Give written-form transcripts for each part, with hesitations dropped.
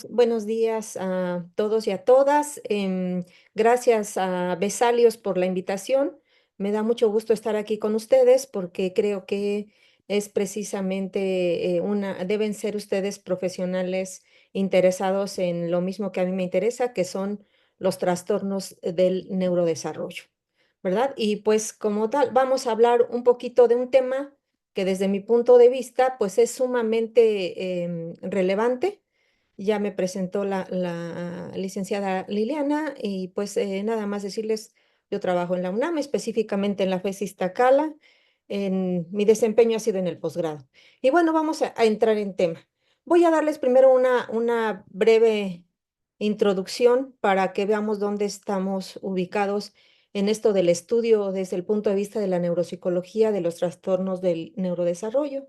Buenos días a todos y a todas. Gracias a Besalios por la invitación. Me da mucho gusto estar aquí con ustedes porque creo que es precisamente deben ser ustedes profesionales interesados en lo mismo que a mí me interesa, que son los trastornos del neurodesarrollo, ¿verdad? Y pues como tal, vamos a hablar un poquito de un tema que desde mi punto de vista, pues es sumamente relevante. Ya me presentó la licenciada Liliana y pues nada más decirles, yo trabajo en la UNAM, específicamente en la FES Iztacala. Mi desempeño ha sido en el posgrado. Y bueno, vamos a entrar en tema. Voy a darles primero una breve introducción para que veamos dónde estamos ubicados en esto del estudio desde el punto de vista de la neuropsicología de los trastornos del neurodesarrollo.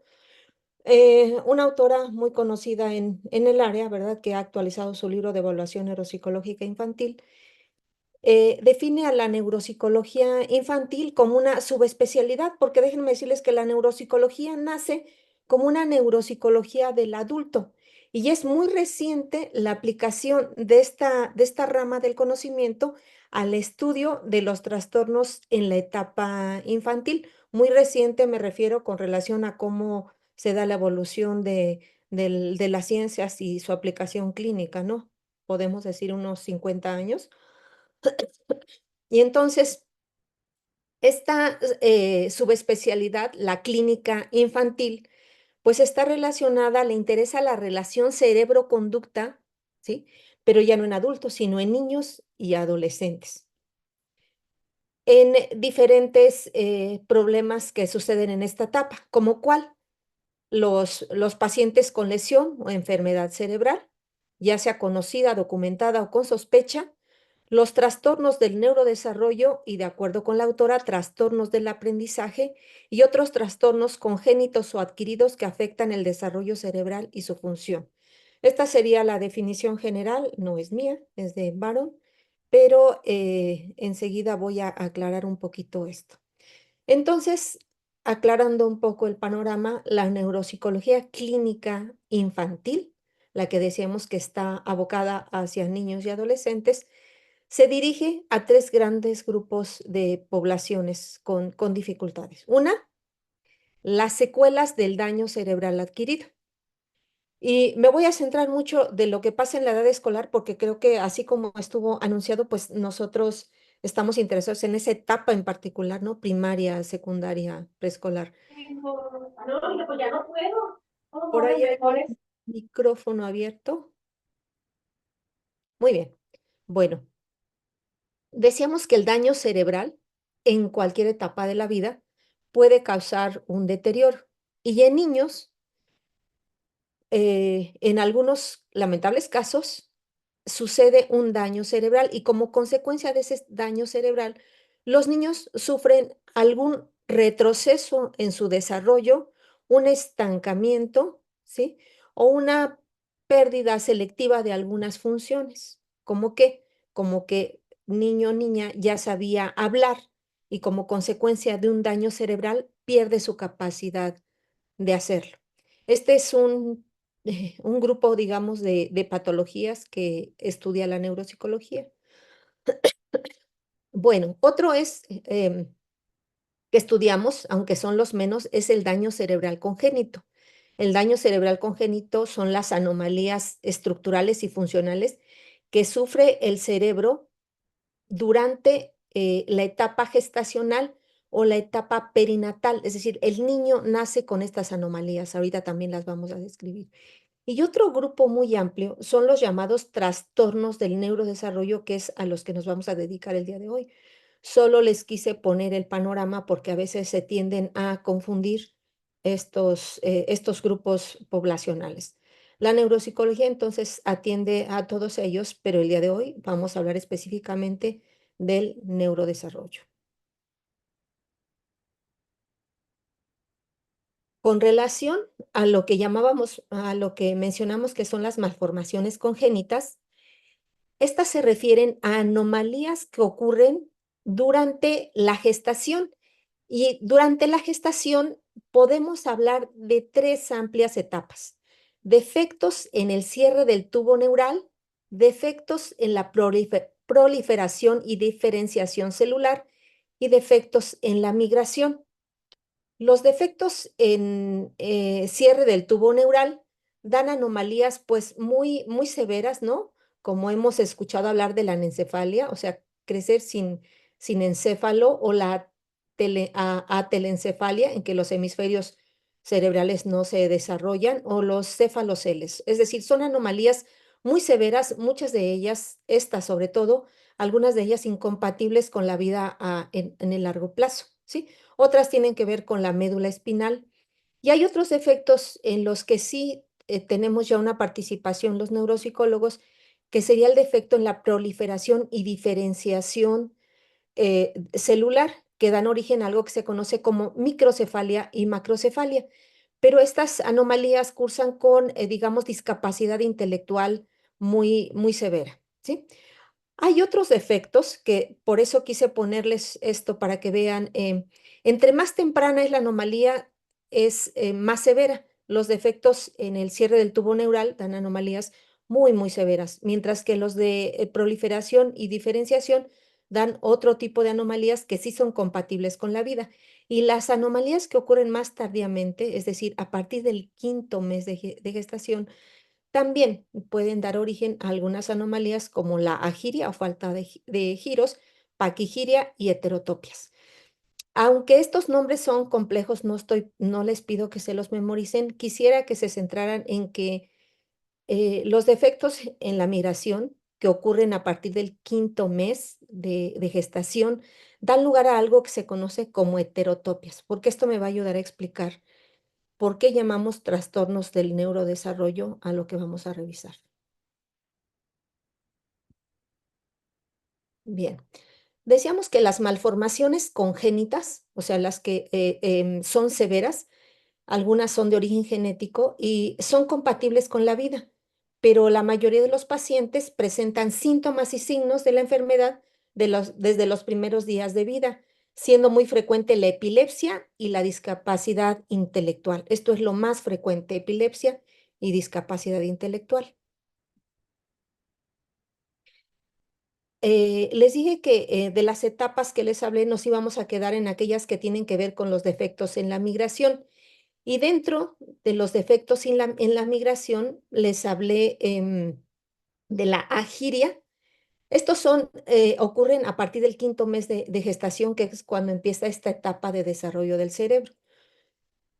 Una autora muy conocida en el área, ¿verdad?, que ha actualizado su libro de evaluación neuropsicológica infantil, define a la neuropsicología infantil como una subespecialidad, porque déjenme decirles que la neuropsicología nace como una neuropsicología del adulto y es muy reciente la aplicación de esta rama del conocimiento al estudio de los trastornos en la etapa infantil. Muy reciente me refiero con relación a cómo se da la evolución de las ciencias y su aplicación clínica, ¿no? Podemos decir unos 50 años. Y entonces, esta subespecialidad, la clínica infantil, pues está relacionada, le interesa la relación cerebro-conducta, ¿sí? Pero ya no en adultos, sino en niños y adolescentes, en diferentes problemas que suceden en esta etapa, como cuál, los pacientes con lesión o enfermedad cerebral, ya sea conocida, documentada o con sospecha, los trastornos del neurodesarrollo y, de acuerdo con la autora, trastornos del aprendizaje y otros trastornos congénitos o adquiridos que afectan el desarrollo cerebral y su función. Esta sería la definición general, no es mía, es de Baron, pero enseguida voy a aclarar un poquito esto. Entonces, aclarando un poco el panorama, la neuropsicología clínica infantil, la que decíamos que está abocada hacia niños y adolescentes, se dirige a tres grandes grupos de poblaciones con dificultades. Una, las secuelas del daño cerebral adquirido. Y me voy a centrar mucho de lo que pasa en la edad escolar porque creo que así como estuvo anunciado, pues nosotros estamos interesados en esa etapa en particular, ¿no? Primaria, secundaria, preescolar. No, pues ya no puedo. Por ¿Cómo ahí ves hay mejores? micrófono abierto. Muy bien. Bueno, decíamos que el daño cerebral en cualquier etapa de la vida puede causar un deterioro. Y en niños, en algunos lamentables casos, sucede un daño cerebral y como consecuencia de ese daño cerebral, los niños sufren algún retroceso en su desarrollo, un estancamiento, ¿sí? O una pérdida selectiva de algunas funciones. ¿Cómo qué? Como que niño o niña ya sabía hablar y como consecuencia de un daño cerebral pierde su capacidad de hacerlo. Este es un grupo, digamos, de patologías que estudia la neuropsicología. Bueno, otro es que estudiamos, aunque son los menos, es el daño cerebral congénito. El daño cerebral congénito son las anomalías estructurales y funcionales que sufre el cerebro durante la etapa gestacional o la etapa perinatal, es decir, el niño nace con estas anomalías, ahorita también las vamos a describir. Y otro grupo muy amplio son los llamados trastornos del neurodesarrollo, que es a los que nos vamos a dedicar el día de hoy. Solo les quise poner el panorama porque a veces se tienden a confundir estos grupos poblacionales. La neuropsicología entonces atiende a todos ellos, pero el día de hoy vamos a hablar específicamente del neurodesarrollo. Con relación a lo que llamábamos, a lo que mencionamos que son las malformaciones congénitas, estas se refieren a anomalías que ocurren durante la gestación y durante la gestación podemos hablar de tres amplias etapas. defectos en el cierre del tubo neural, defectos en la proliferación y diferenciación celular y defectos en la migración. Los defectos en cierre del tubo neural dan anomalías pues muy severas, ¿no? Como hemos escuchado hablar de la anencefalia, o sea, crecer sin encéfalo o la atelencefalia, en que los hemisferios cerebrales no se desarrollan, o los cefaloceles. Es decir, son anomalías muy severas, muchas de ellas, estas sobre todo, algunas de ellas incompatibles con la vida en el largo plazo, ¿sí? Otras tienen que ver con la médula espinal. Y hay otros efectos en los que sí tenemos ya una participación los neuropsicólogos, que sería el defecto en la proliferación y diferenciación celular, que dan origen a algo que se conoce como microcefalia y macrocefalia. Pero estas anomalías cursan con, digamos, discapacidad intelectual muy severa, ¿sí? Hay otros defectos que por eso quise ponerles esto para que vean, entre más temprana es la anomalía, es más severa. Los defectos en el cierre del tubo neural dan anomalías muy severas, mientras que los de proliferación y diferenciación dan otro tipo de anomalías que sí son compatibles con la vida. Y las anomalías que ocurren más tardíamente, es decir, a partir del quinto mes de gestación, también pueden dar origen a algunas anomalías como la agiria o falta de giros, paquigiria y heterotopias. Aunque estos nombres son complejos, no les pido que se los memoricen. Quisiera que se centraran en que los defectos en la migración que ocurren a partir del quinto mes de gestación dan lugar a algo que se conoce como heterotopias, porque esto me va a ayudar a explicar por qué llamamos trastornos del neurodesarrollo a lo que vamos a revisar. Bien, decíamos que las malformaciones congénitas, o sea, las que son severas, algunas son de origen genético y son compatibles con la vida, pero la mayoría de los pacientes presentan síntomas y signos de la enfermedad desde los primeros días de vida, siendo muy frecuente la epilepsia y la discapacidad intelectual. Esto es lo más frecuente, epilepsia y discapacidad intelectual. Les dije que de las etapas que les hablé nos íbamos a quedar en aquellas que tienen que ver con los defectos en la migración. Y dentro de los defectos en la migración les hablé de la agiria. Estos ocurren a partir del quinto mes de gestación, que es cuando empieza esta etapa de desarrollo del cerebro.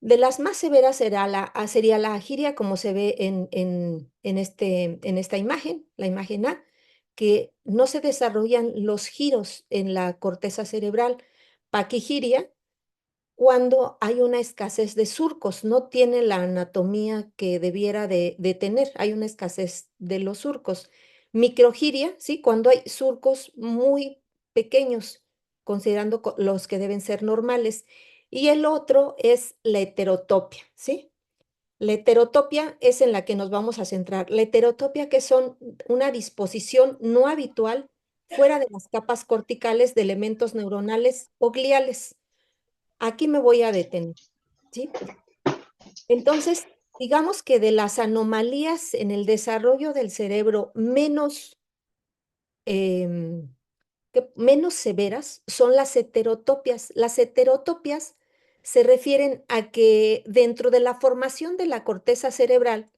De las más severas sería la agiria, como se ve en esta imagen, la imagen A, que no se desarrollan los giros en la corteza cerebral. Paquigiria, cuando hay una escasez de surcos, no tiene la anatomía que debiera de tener, hay una escasez de los surcos. Microgiria, ¿sí? Cuando hay surcos muy pequeños, considerando los que deben ser normales. Y el otro es la heterotopia, ¿sí? La heterotopia es en la que nos vamos a centrar. La heterotopia, que son una disposición no habitual fuera de las capas corticales de elementos neuronales o gliales. Aquí me voy a detener, ¿sí? Entonces, digamos que de las anomalías en el desarrollo del cerebro em, menos severas son las heterotopias. Las heterotopias se refieren a que dentro de la formación de la corteza cerebral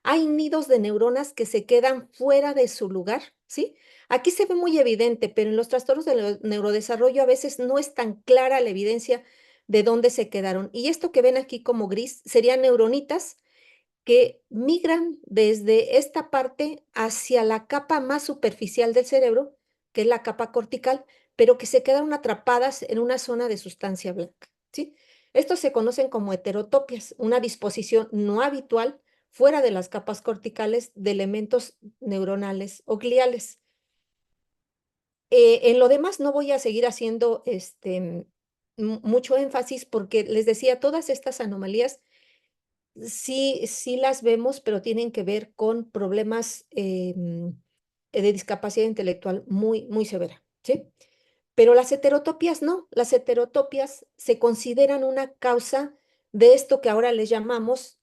hay nidos de neuronas que se quedan fuera de su lugar, ¿sí? Aquí se ve muy evidente, pero en los trastornos del neurodesarrollo a veces no es tan clara la evidencia de dónde se quedaron. Y esto que ven aquí como gris serían neuronitas que migran desde esta parte hacia la capa más superficial del cerebro, que es la capa cortical, pero que se quedaron atrapadas en una zona de sustancia blanca, ¿sí? Estos se conocen como heterotopias, una disposición no habitual fuera de las capas corticales de elementos neuronales o gliales. En lo demás no voy a seguir haciendo mucho énfasis porque les decía, todas estas anomalías sí las vemos, pero tienen que ver con problemas de discapacidad intelectual muy severa, ¿sí? Pero las heterotopias no, las heterotopias se consideran una causa de esto que ahora les llamamos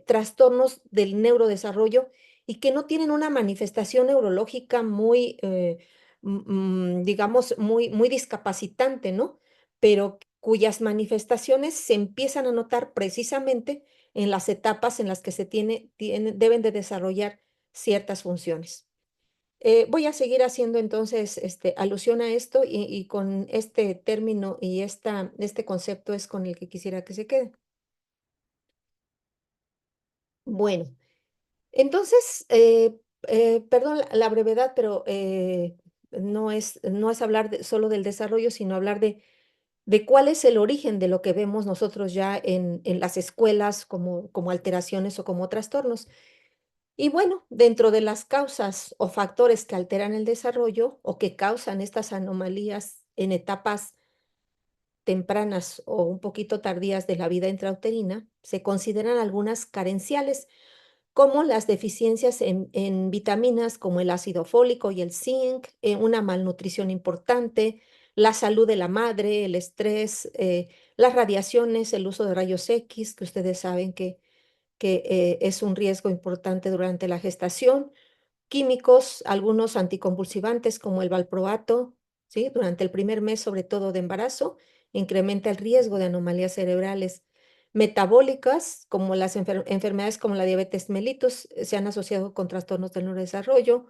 trastornos del neurodesarrollo y que no tienen una manifestación neurológica muy, digamos, muy discapacitante, ¿no? Pero cuyas manifestaciones se empiezan a notar precisamente en las etapas en las que deben de desarrollar ciertas funciones. Voy a seguir haciendo entonces alusión a esto y con este término y este concepto es con el que quisiera que se quede. Bueno, entonces, perdón la brevedad, pero no es hablar solo del desarrollo, sino hablar de cuál es el origen de lo que vemos nosotros ya en las escuelas como alteraciones o como trastornos. Y bueno, dentro de las causas o factores que alteran el desarrollo o que causan estas anomalías en etapas tempranas o un poquito tardías de la vida intrauterina, se consideran algunas carenciales, como las deficiencias en vitaminas como el ácido fólico y el zinc, una malnutrición importante, la salud de la madre, el estrés, las radiaciones, el uso de rayos X, que ustedes saben que es un riesgo importante durante la gestación, químicos, algunos anticonvulsivantes como el valproato, ¿sí? Durante el primer mes, sobre todo de embarazo, incrementa el riesgo de anomalías cerebrales metabólicas, como las enfermedades como la diabetes mellitus, se han asociado con trastornos del neurodesarrollo,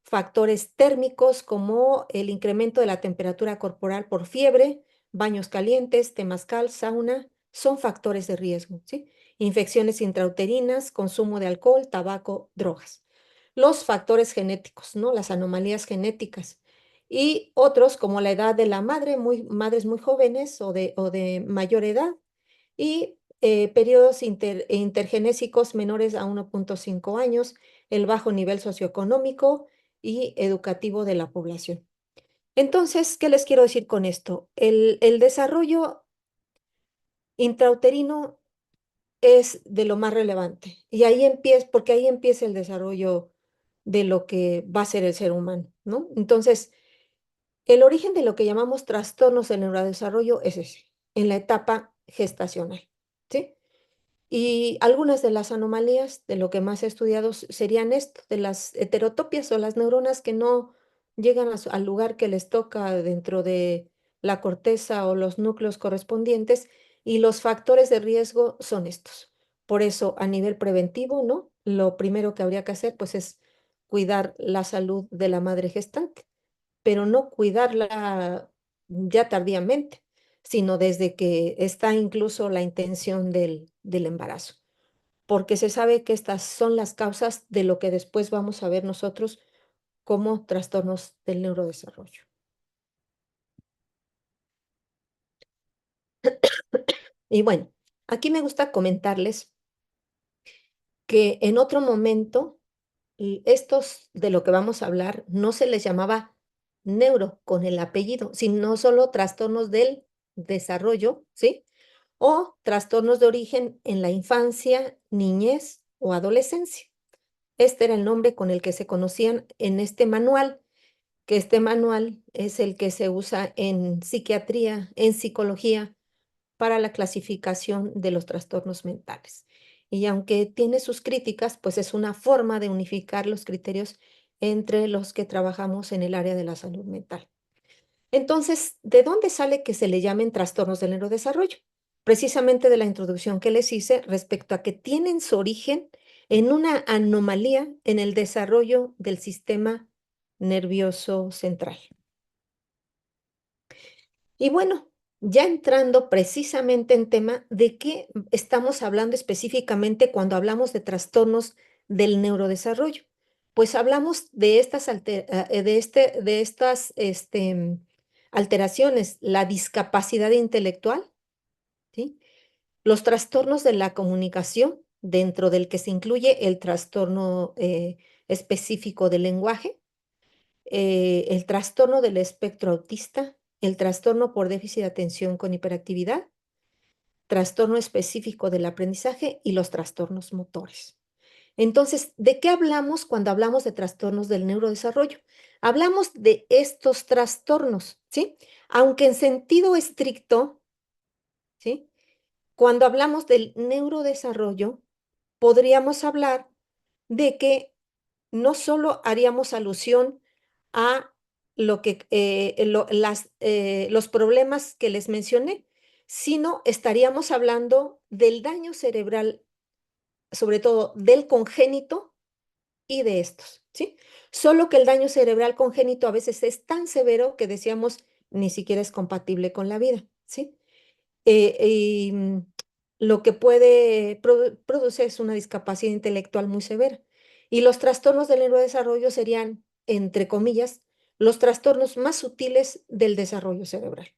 factores térmicos como el incremento de la temperatura corporal por fiebre, baños calientes, temazcal, sauna, son factores de riesgo, ¿sí? Infecciones intrauterinas, consumo de alcohol, tabaco, drogas. Los factores genéticos, ¿no? Las anomalías genéticas. Y otros como la edad de la madre, madres muy jóvenes o de mayor edad, y periodos intergenésicos menores a 1,5 años, el bajo nivel socioeconómico y educativo de la población. Entonces, ¿qué les quiero decir con esto? El desarrollo intrauterino es de lo más relevante y porque ahí empieza el desarrollo de lo que va a ser el ser humano, ¿no? Entonces, el origen de lo que llamamos trastornos del neurodesarrollo es ese, en la etapa gestacional, ¿sí? Y algunas de las anomalías de lo que más he estudiado serían esto, de las heterotopias o las neuronas que no llegan al lugar que les toca dentro de la corteza o los núcleos correspondientes, y los factores de riesgo son estos. Por eso, a nivel preventivo, ¿no? Lo primero que habría que hacer, pues, es cuidar la salud de la madre gestante, pero no cuidarla ya tardíamente, sino desde que está incluso la intención del embarazo, porque se sabe que estas son las causas de lo que después vamos a ver nosotros como trastornos del neurodesarrollo. Y bueno, aquí me gusta comentarles que en otro momento, estos de lo que vamos a hablar no se les llamaba neuro con el apellido, sino solo trastornos del desarrollo, ¿sí? O trastornos de origen en la infancia, niñez o adolescencia. Este era el nombre con el que se conocían en este manual, que este manual es el que se usa en psiquiatría, en psicología, para la clasificación de los trastornos mentales. Y aunque tiene sus críticas, pues es una forma de unificar los criterios entre los que trabajamos en el área de la salud mental. Entonces, ¿de dónde sale que se le llamen trastornos del neurodesarrollo? Precisamente de la introducción que les hice respecto a que tienen su origen en una anomalía en el desarrollo del sistema nervioso central. Y bueno, ya entrando precisamente en tema, ¿de qué estamos hablando específicamente cuando hablamos de trastornos del neurodesarrollo? Pues hablamos de estas alteraciones, la discapacidad intelectual, ¿sí? Los trastornos de la comunicación, dentro del que se incluye el trastorno específico del lenguaje, el trastorno del espectro autista, el trastorno por déficit de atención con hiperactividad, trastorno específico del aprendizaje y los trastornos motores. Entonces, ¿de qué hablamos cuando hablamos de trastornos del neurodesarrollo? Hablamos de estos trastornos, ¿sí? Aunque en sentido estricto, ¿sí? Cuando hablamos del neurodesarrollo, podríamos hablar de que no solo haríamos alusión a los problemas que les mencioné, sino estaríamos hablando del daño cerebral, sobre todo del congénito y de estos, ¿sí? Solo que el daño cerebral congénito a veces es tan severo que decíamos ni siquiera es compatible con la vida, ¿sí? Y lo que puede producir es una discapacidad intelectual muy severa. Y los trastornos del neurodesarrollo serían, entre comillas, los trastornos más sutiles del desarrollo cerebral.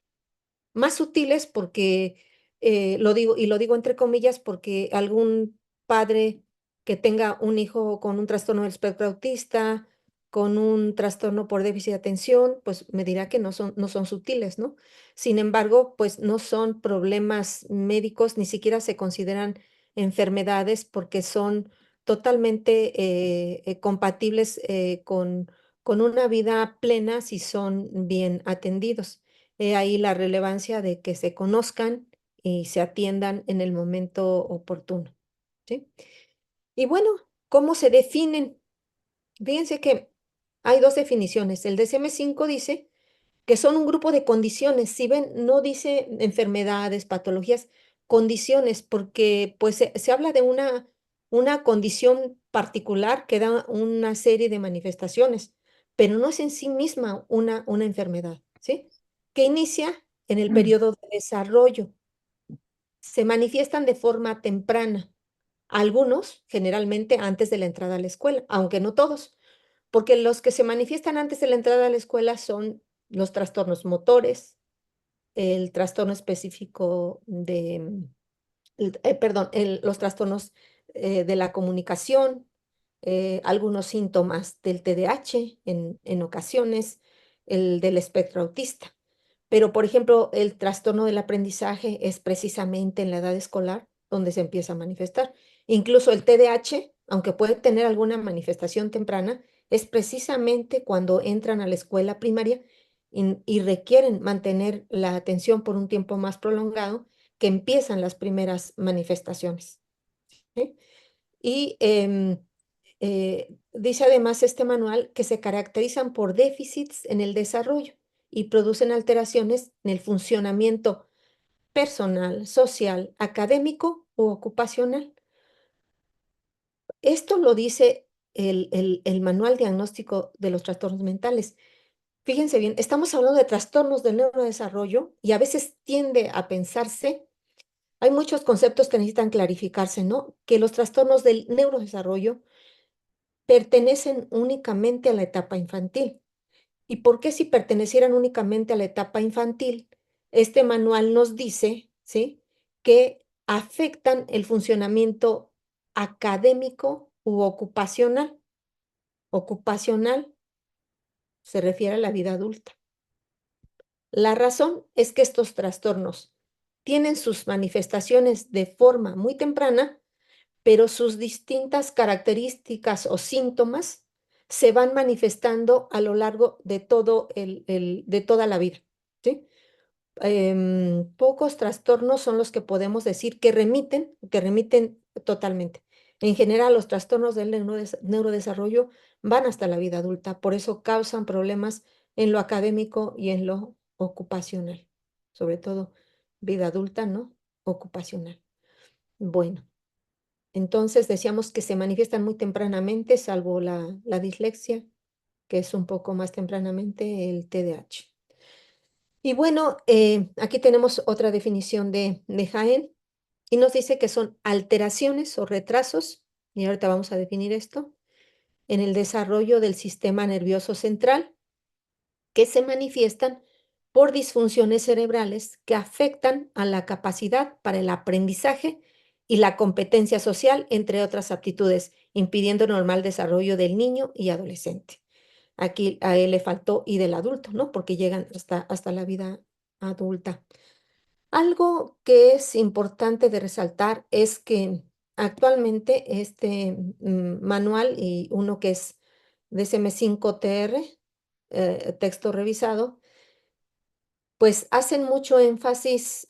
Más sutiles porque, lo digo entre comillas, porque algún padre que tenga un hijo con un trastorno del espectro autista, con un trastorno por déficit de atención, pues me dirá que no son sutiles, ¿no? Sin embargo, pues no son problemas médicos, ni siquiera se consideran enfermedades porque son totalmente compatibles con una vida plena si son bien atendidos. He ahí la relevancia de que se conozcan y se atiendan en el momento oportuno, ¿sí? Y bueno, ¿cómo se definen? Fíjense que hay dos definiciones. El DSM-5 dice que son un grupo de condiciones. Si ven, no dice enfermedades, patologías, condiciones, porque pues se habla de una condición particular que da una serie de manifestaciones, pero no es en sí misma una enfermedad, ¿sí? Que inicia en el periodo de desarrollo. Se manifiestan de forma temprana. Algunos, generalmente antes de la entrada a la escuela, aunque no todos, porque los que se manifiestan antes de la entrada a la escuela son los trastornos motores, el trastorno específico perdón, los trastornos de la comunicación, algunos síntomas del TDAH en ocasiones, el del espectro autista. Pero, por ejemplo, el trastorno del aprendizaje es precisamente en la edad escolar donde se empieza a manifestar. Incluso el TDAH, aunque puede tener alguna manifestación temprana, es precisamente cuando entran a la escuela primaria y requieren mantener la atención por un tiempo más prolongado que empiezan las primeras manifestaciones, ¿sí? Y dice además este manual que se caracterizan por déficits en el desarrollo y producen alteraciones en el funcionamiento personal, social, académico u ocupacional. Esto lo dice el manual diagnóstico de los trastornos mentales. Fíjense bien, estamos hablando de trastornos del neurodesarrollo y a veces tiende a pensarse, hay muchos conceptos que necesitan clarificarse, ¿no? Que los trastornos del neurodesarrollo pertenecen únicamente a la etapa infantil. ¿Y por qué si pertenecieran únicamente a la etapa infantil? Este manual nos dice, ¿sí? Que afectan el funcionamiento académico u ocupacional. Ocupacional se refiere a la vida adulta. La razón es que estos trastornos tienen sus manifestaciones de forma muy temprana, pero sus distintas características o síntomas se van manifestando a lo largo de de toda la vida, ¿sí? Pocos trastornos son los que podemos decir que remiten totalmente. En general, los trastornos del neurodesarrollo van hasta la vida adulta, por eso causan problemas en lo académico y en lo ocupacional, sobre todo vida adulta, ¿no? Ocupacional. Bueno. Entonces decíamos que se manifiestan muy tempranamente, salvo la dislexia, que es un poco más tempranamente el TDAH. Y bueno, aquí tenemos otra definición de Jaén y nos dice que son alteraciones o retrasos, y ahorita vamos a definir esto, en el desarrollo del sistema nervioso central que se manifiestan por disfunciones cerebrales que afectan a la capacidad para el aprendizaje y la competencia social, entre otras aptitudes, impidiendo el normal desarrollo del niño y adolescente. Aquí a él le faltó y del adulto, ¿no? Porque llegan hasta la vida adulta. Algo que es importante de resaltar es que actualmente este manual y uno que es DSM-5 TR, texto revisado, pues hacen mucho énfasis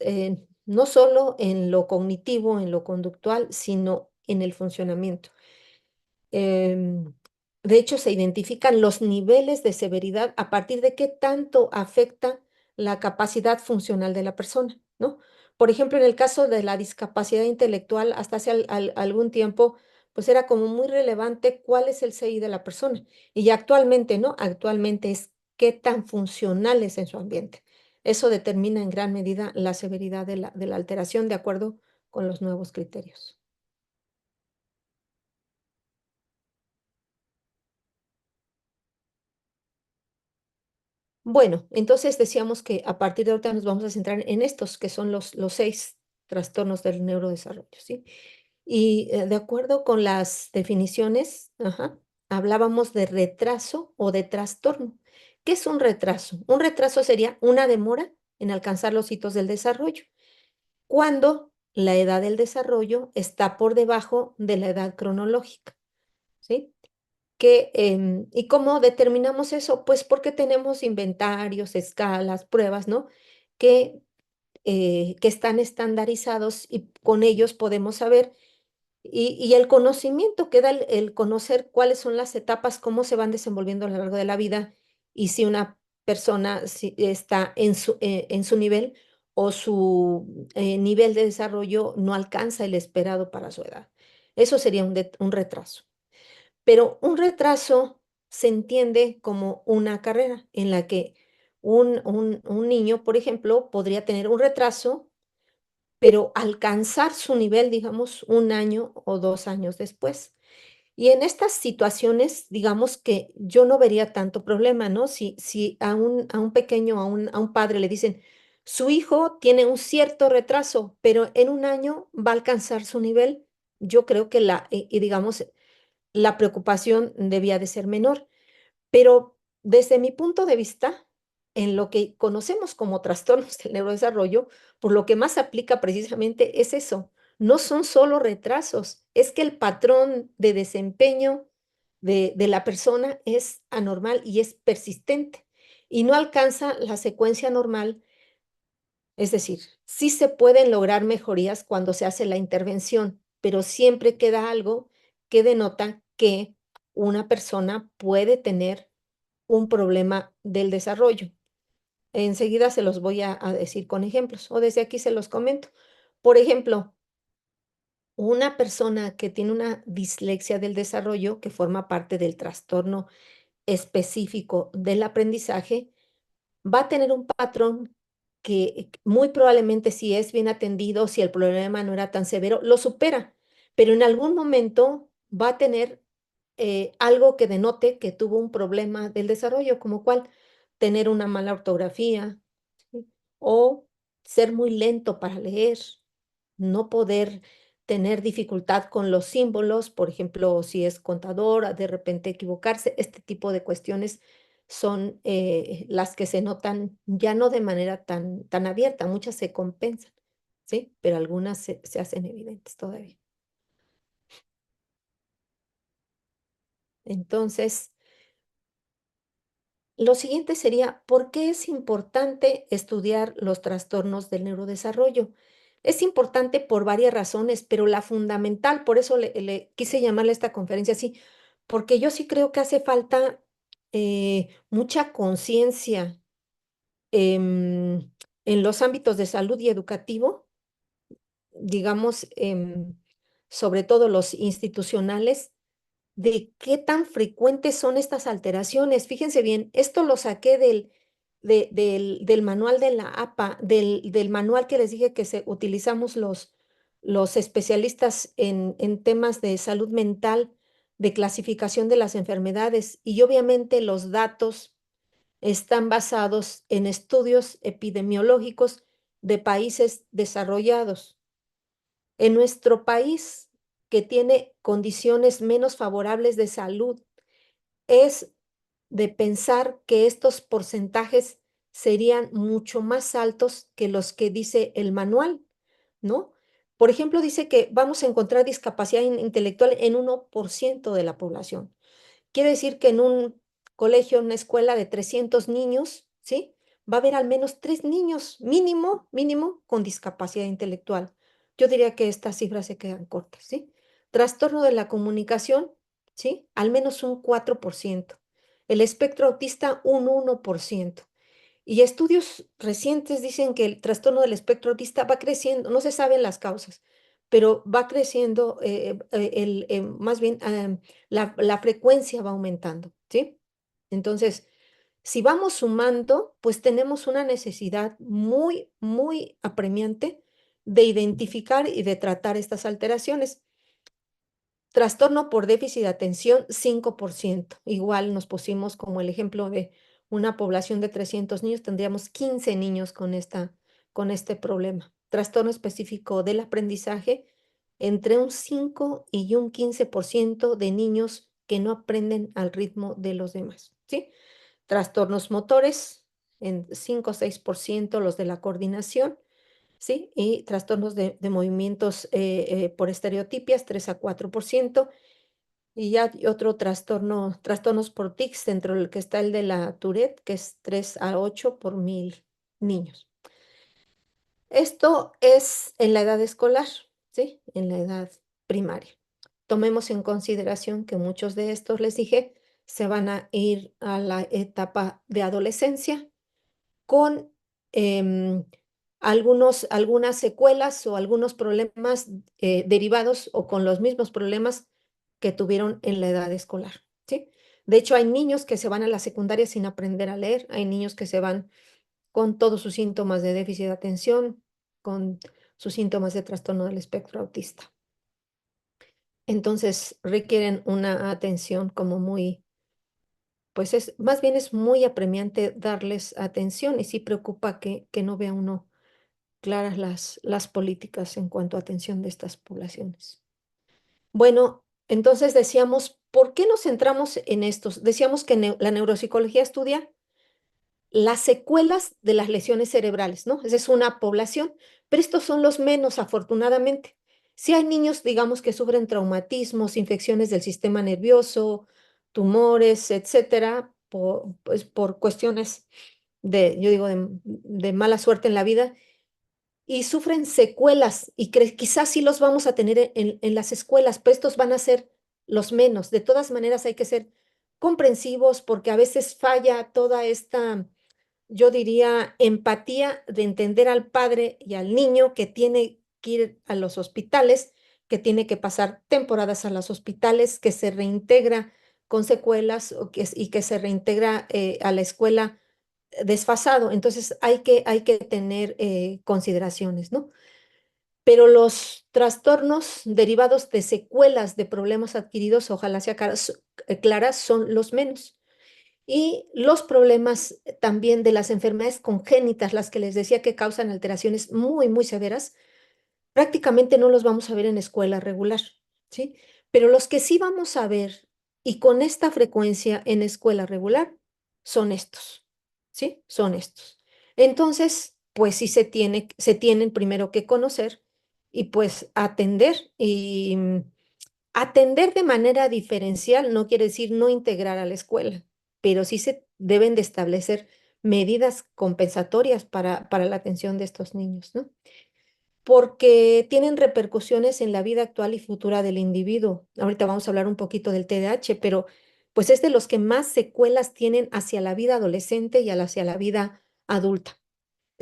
no solo en lo cognitivo, en lo conductual, sino en el funcionamiento. Em, de hecho, se identifican los niveles de severidad a partir de qué tanto afecta la capacidad funcional de la persona, ¿no? Por ejemplo, en el caso de la discapacidad intelectual, hasta hace algún tiempo, pues era como muy relevante cuál es el CI de la persona. Y ya actualmente, ¿no? Actualmente es qué tan funcional es en su ambiente. Eso determina en gran medida la severidad de la alteración de acuerdo con los nuevos criterios. Bueno, entonces decíamos que a partir de ahorita nos vamos a centrar en estos, que son los 6 trastornos del neurodesarrollo, ¿sí? Y de acuerdo con las definiciones, ajá, hablábamos de retraso o de trastorno. ¿Qué es un retraso? Un retraso sería una demora en alcanzar los hitos del desarrollo, cuando la edad del desarrollo está por debajo de la edad cronológica, ¿sí? ¿Y cómo determinamos eso? Pues porque tenemos inventarios, escalas, pruebas, ¿no? Que están estandarizados y con ellos podemos saber, y el conocimiento que da el conocer cuáles son las etapas, cómo se van desenvolviendo a lo largo de la vida y si una persona está en su nivel o su nivel de desarrollo no alcanza el esperado para su edad. Eso sería un retraso. Pero un retraso se entiende como una carrera en la que un niño, por ejemplo, podría tener un retraso, pero alcanzar su nivel, digamos, 1 año o 2 años después. Y en estas situaciones, digamos que yo no vería tanto problema, ¿no? Si a un pequeño, a un padre le dicen, su hijo tiene un cierto retraso, pero en 1 año va a alcanzar su nivel, yo creo que y digamos, la preocupación debía de ser menor. Pero desde mi punto de vista, en lo que conocemos como trastornos del neurodesarrollo, por lo que más aplica precisamente es eso. No son solo retrasos, es que el patrón de desempeño de la persona es anormal y es persistente y no alcanza la secuencia normal. Es decir, sí se pueden lograr mejorías cuando se hace la intervención, pero siempre queda algo que denota que una persona puede tener un problema del desarrollo. Enseguida se los voy a decir con ejemplos, o desde aquí se los comento. Por ejemplo, una persona que tiene una dislexia del desarrollo, que forma parte del trastorno específico del aprendizaje, va a tener un patrón que muy probablemente, si es bien atendido, si el problema no era tan severo, lo supera, pero en algún momento va a tener algo que denote que tuvo un problema del desarrollo, como cuál, tener una mala ortografía, ¿sí? O ser muy lento para leer, no poder tener dificultad con los símbolos, por ejemplo, si es contador, de repente equivocarse, este tipo de cuestiones son las que se notan ya no de manera tan abierta, muchas se compensan, ¿sí? Pero algunas se hacen evidentes todavía. Entonces, lo siguiente sería, ¿por qué es importante estudiar los trastornos del neurodesarrollo? Es importante por varias razones, pero la fundamental, por eso le quise llamarle a esta conferencia así, porque yo sí creo que hace falta mucha conciencia em, en los ámbitos de salud y educativo, digamos, sobre todo los institucionales, de qué tan frecuentes son estas alteraciones. Fíjense bien, esto lo saqué del manual de la APA, del manual que les dije que utilizamos los especialistas en temas de salud mental, de clasificación de las enfermedades, y obviamente los datos están basados en estudios epidemiológicos de países desarrollados. En nuestro país, que tiene condiciones menos favorables de salud, es de pensar que estos porcentajes serían mucho más altos que los que dice el manual, ¿no? Por ejemplo, dice que vamos a encontrar discapacidad intelectual en 1% de la población. Quiere decir que en un colegio, en una escuela de 300 niños, ¿sí? Va a haber al menos 3 niños, mínimo, mínimo, con discapacidad intelectual. Yo diría que estas cifras se quedan cortas, ¿sí? Trastorno de la comunicación, ¿sí? Al menos un 4%. El espectro autista, un 1%. Y estudios recientes dicen que el trastorno del espectro autista va creciendo, no se saben las causas, pero va creciendo, más bien la frecuencia va aumentando, ¿sí? Entonces, si vamos sumando, pues tenemos una necesidad muy, muy apremiante de identificar y de tratar estas alteraciones. Trastorno por déficit de atención, 5%. Igual nos pusimos como el ejemplo de una población de 300 niños, tendríamos 15 niños con este problema. Trastorno específico del aprendizaje, entre un 5 y un 15% de niños que no aprenden al ritmo de los demás, ¿sí? Trastornos motores, en 5 o 6% los de la coordinación, ¿sí? Y trastornos de movimientos por estereotipias, 3 a 4%. Y ya hay otro trastorno, trastornos por tics, dentro del que está el de la Tourette, que es 3 a 8 por 1000 niños. Esto es en la edad escolar, ¿sí? En la edad primaria. Tomemos en consideración que muchos de estos, les dije, se van a ir a la etapa de adolescencia con algunas secuelas o algunos problemas derivados o con los mismos problemas que tuvieron en la edad escolar, ¿sí? De hecho, hay niños que se van a la secundaria sin aprender a leer, hay niños que se van con todos sus síntomas de déficit de atención, con sus síntomas de trastorno del espectro autista. Entonces, requieren una atención como muy, pues más bien es muy apremiante darles atención y sí preocupa que no vea uno claras las políticas en cuanto a atención de estas poblaciones. Bueno, entonces decíamos, ¿por qué nos centramos en estos? Decíamos que la neuropsicología estudia las secuelas de las lesiones cerebrales, ¿no? Esa es una población, pero estos son los menos, afortunadamente. Si hay niños, digamos, que sufren traumatismos, infecciones del sistema nervioso, tumores, etcétera, pues por cuestiones yo digo, de mala suerte en la vida, y sufren secuelas y quizás sí los vamos a tener en las escuelas, pero estos van a ser los menos. De todas maneras hay que ser comprensivos porque a veces falla toda esta, yo diría, empatía de entender al padre y al niño que tiene que ir a los hospitales, que tiene que pasar temporadas a los hospitales, que se reintegra con secuelas y que se reintegra a la escuela desfasado. Entonces hay que tener consideraciones, ¿no? Pero los trastornos derivados de secuelas de problemas adquiridos, ojalá sea claras, son los menos. Y los problemas también de las enfermedades congénitas, las que les decía que causan alteraciones muy, muy severas, prácticamente no los vamos a ver en escuela regular, ¿sí? Pero los que sí vamos a ver y con esta frecuencia en escuela regular son estos, ¿sí? Son estos. Entonces, pues sí se tienen primero que conocer y pues atender y atender de manera diferencial no quiere decir no integrar a la escuela, pero sí se deben de establecer medidas compensatorias para la atención de estos niños, ¿no? Porque tienen repercusiones en la vida actual y futura del individuo. Ahorita vamos a hablar un poquito del TDAH, pero pues es de los que más secuelas tienen hacia la vida adolescente y hacia la vida adulta.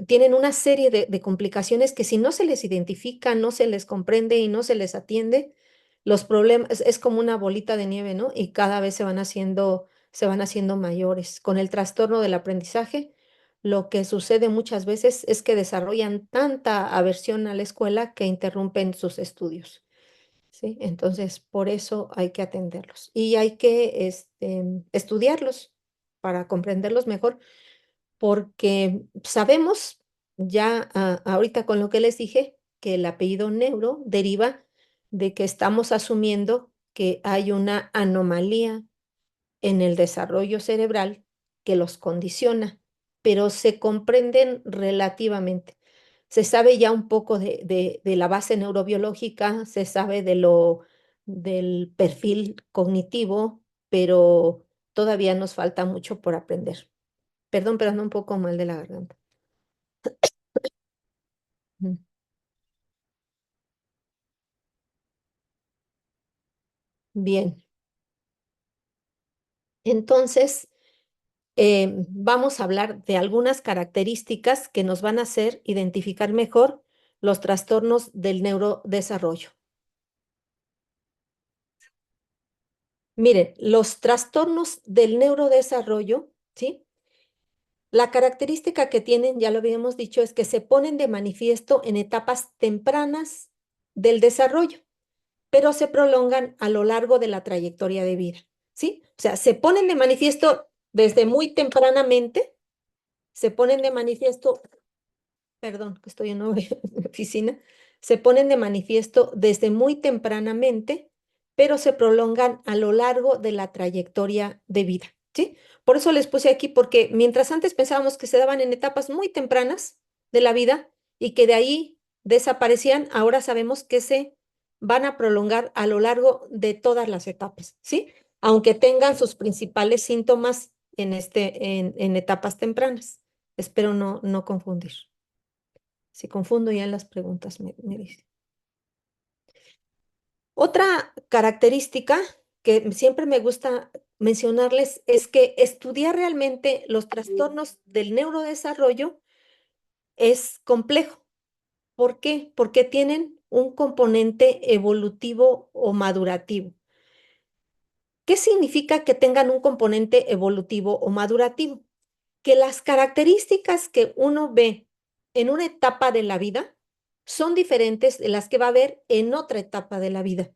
Tienen una serie de complicaciones que si no se les identifica, no se les comprende y no se les atiende, los problemas es como una bolita de nieve, ¿no? Y cada vez se van haciendo mayores. Con el trastorno del aprendizaje, lo que sucede muchas veces es que desarrollan tanta aversión a la escuela que interrumpen sus estudios, ¿sí? Entonces, por eso hay que atenderlos y hay que estudiarlos para comprenderlos mejor porque sabemos ya ahorita con lo que les dije que el apellido Neuro deriva de que estamos asumiendo que hay una anomalía en el desarrollo cerebral que los condiciona, pero se comprenden relativamente. Se sabe ya un poco de la base neurobiológica, se sabe del perfil cognitivo, pero todavía nos falta mucho por aprender. Perdón, pero ando un poco mal de la garganta. Mm. Bien, entonces vamos a hablar de algunas características que nos van a hacer identificar mejor los trastornos del neurodesarrollo. Miren, los trastornos del neurodesarrollo, ¿sí? La característica que tienen, ya lo habíamos dicho, es que se ponen de manifiesto en etapas tempranas del desarrollo, pero se prolongan a lo largo de la trayectoria de vida, ¿sí? O sea, se ponen de manifiesto desde muy tempranamente, se ponen de manifiesto, perdón, que estoy en una oficina, se ponen de manifiesto desde muy tempranamente, pero se prolongan a lo largo de la trayectoria de vida, ¿sí? Por eso les puse aquí, porque mientras antes pensábamos que se daban en etapas muy tempranas de la vida y que de ahí desaparecían, ahora sabemos que se van a prolongar a lo largo de todas las etapas, ¿sí? Aunque tengan sus principales síntomas en etapas tempranas. Espero no confundir. Si confundo ya en las preguntas, me dice. Otra característica que siempre me gusta mencionarles es que estudiar realmente los trastornos del neurodesarrollo es complejo. ¿Por qué? Porque tienen un componente evolutivo o madurativo. ¿Qué significa que tengan un componente evolutivo o madurativo? Que las características que uno ve en una etapa de la vida son diferentes de las que va a ver en otra etapa de la vida.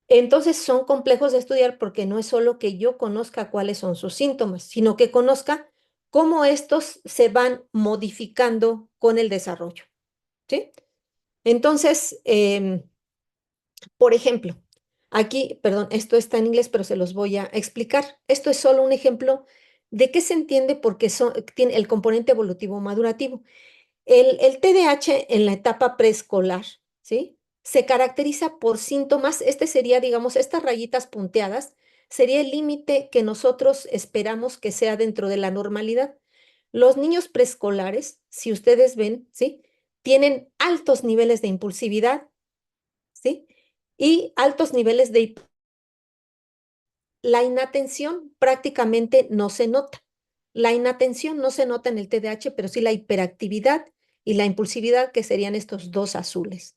Entonces son complejos de estudiar porque no es solo que yo conozca cuáles son sus síntomas, sino que conozca cómo estos se van modificando con el desarrollo, ¿sí? Entonces, por ejemplo, aquí, perdón, esto está en inglés, pero se los voy a explicar. Esto es solo un ejemplo de qué se entiende porque tiene el componente evolutivo madurativo. El TDAH en la etapa preescolar, ¿sí? Se caracteriza por síntomas, este sería, digamos, estas rayitas punteadas, sería el límite que nosotros esperamos que sea dentro de la normalidad. Los niños preescolares, si ustedes ven, ¿sí? Tienen altos niveles de impulsividad, ¿sí? Y altos niveles de la inatención prácticamente no se nota. La inatención no se nota en el TDAH, pero sí la hiperactividad y la impulsividad, que serían estos dos azules.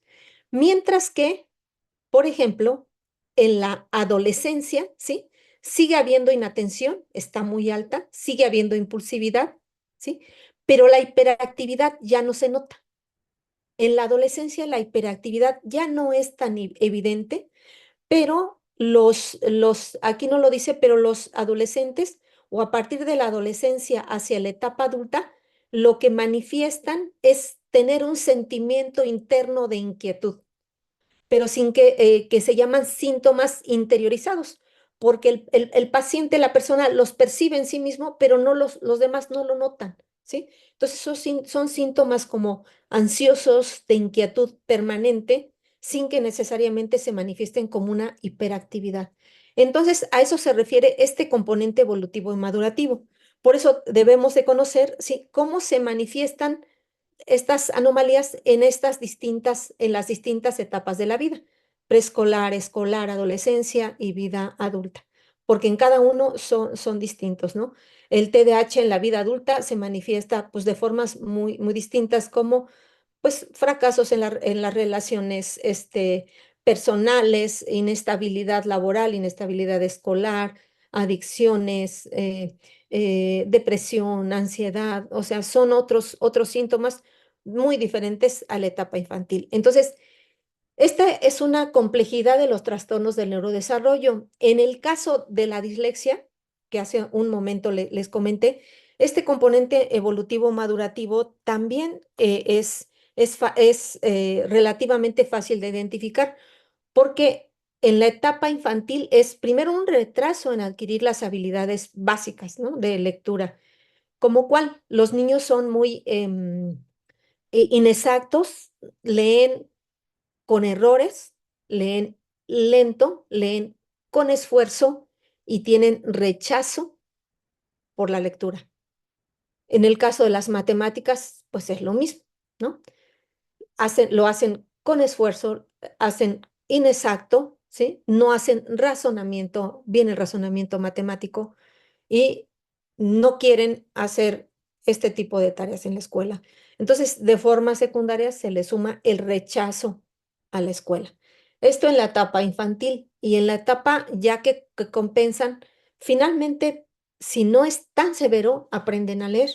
Mientras que, por ejemplo, en la adolescencia, ¿sí? Sigue habiendo inatención, está muy alta, sigue habiendo impulsividad, ¿sí? Pero la hiperactividad ya no se nota. En la adolescencia la hiperactividad ya no es tan evidente, pero aquí no lo dice, pero los adolescentes o a partir de la adolescencia hacia la etapa adulta, lo que manifiestan es tener un sentimiento interno de inquietud, pero sin que se llaman síntomas interiorizados, porque el paciente, la persona los percibe en sí mismo, pero no los demás no lo notan, ¿sí? Entonces, son síntomas como ansiosos, de inquietud permanente, sin que necesariamente se manifiesten como una hiperactividad. Entonces, a eso se refiere este componente evolutivo y madurativo. Por eso debemos de conocer, ¿sí?, cómo se manifiestan estas anomalías en las distintas etapas de la vida, preescolar, escolar, adolescencia y vida adulta, porque en cada uno son distintos, ¿no? El TDAH en la vida adulta se manifiesta pues de formas muy distintas como pues fracasos en las relaciones personales, inestabilidad laboral, inestabilidad escolar, adicciones, depresión, ansiedad, o sea, son otros síntomas muy diferentes a la etapa infantil. Entonces, esta es una complejidad de los trastornos del neurodesarrollo. En el caso de la dislexia, que hace un momento les comenté, este componente evolutivo madurativo también es relativamente fácil de identificar porque en la etapa infantil es primero un retraso en adquirir las habilidades básicas, ¿no?, de lectura, como cual los niños son muy inexactos, leen con errores, leen lento, leen con esfuerzo y tienen rechazo por la lectura. En el caso de las matemáticas, pues es lo mismo, ¿no? Lo hacen con esfuerzo, hacen inexacto ¿sí? No hacen razonamiento, bien el razonamiento matemático y no quieren hacer este tipo de tareas en la escuela. Entonces, de forma secundaria se le suma el rechazo a la escuela. Esto en la etapa infantil y en la etapa ya que compensan, finalmente, si no es tan severo, aprenden a leer,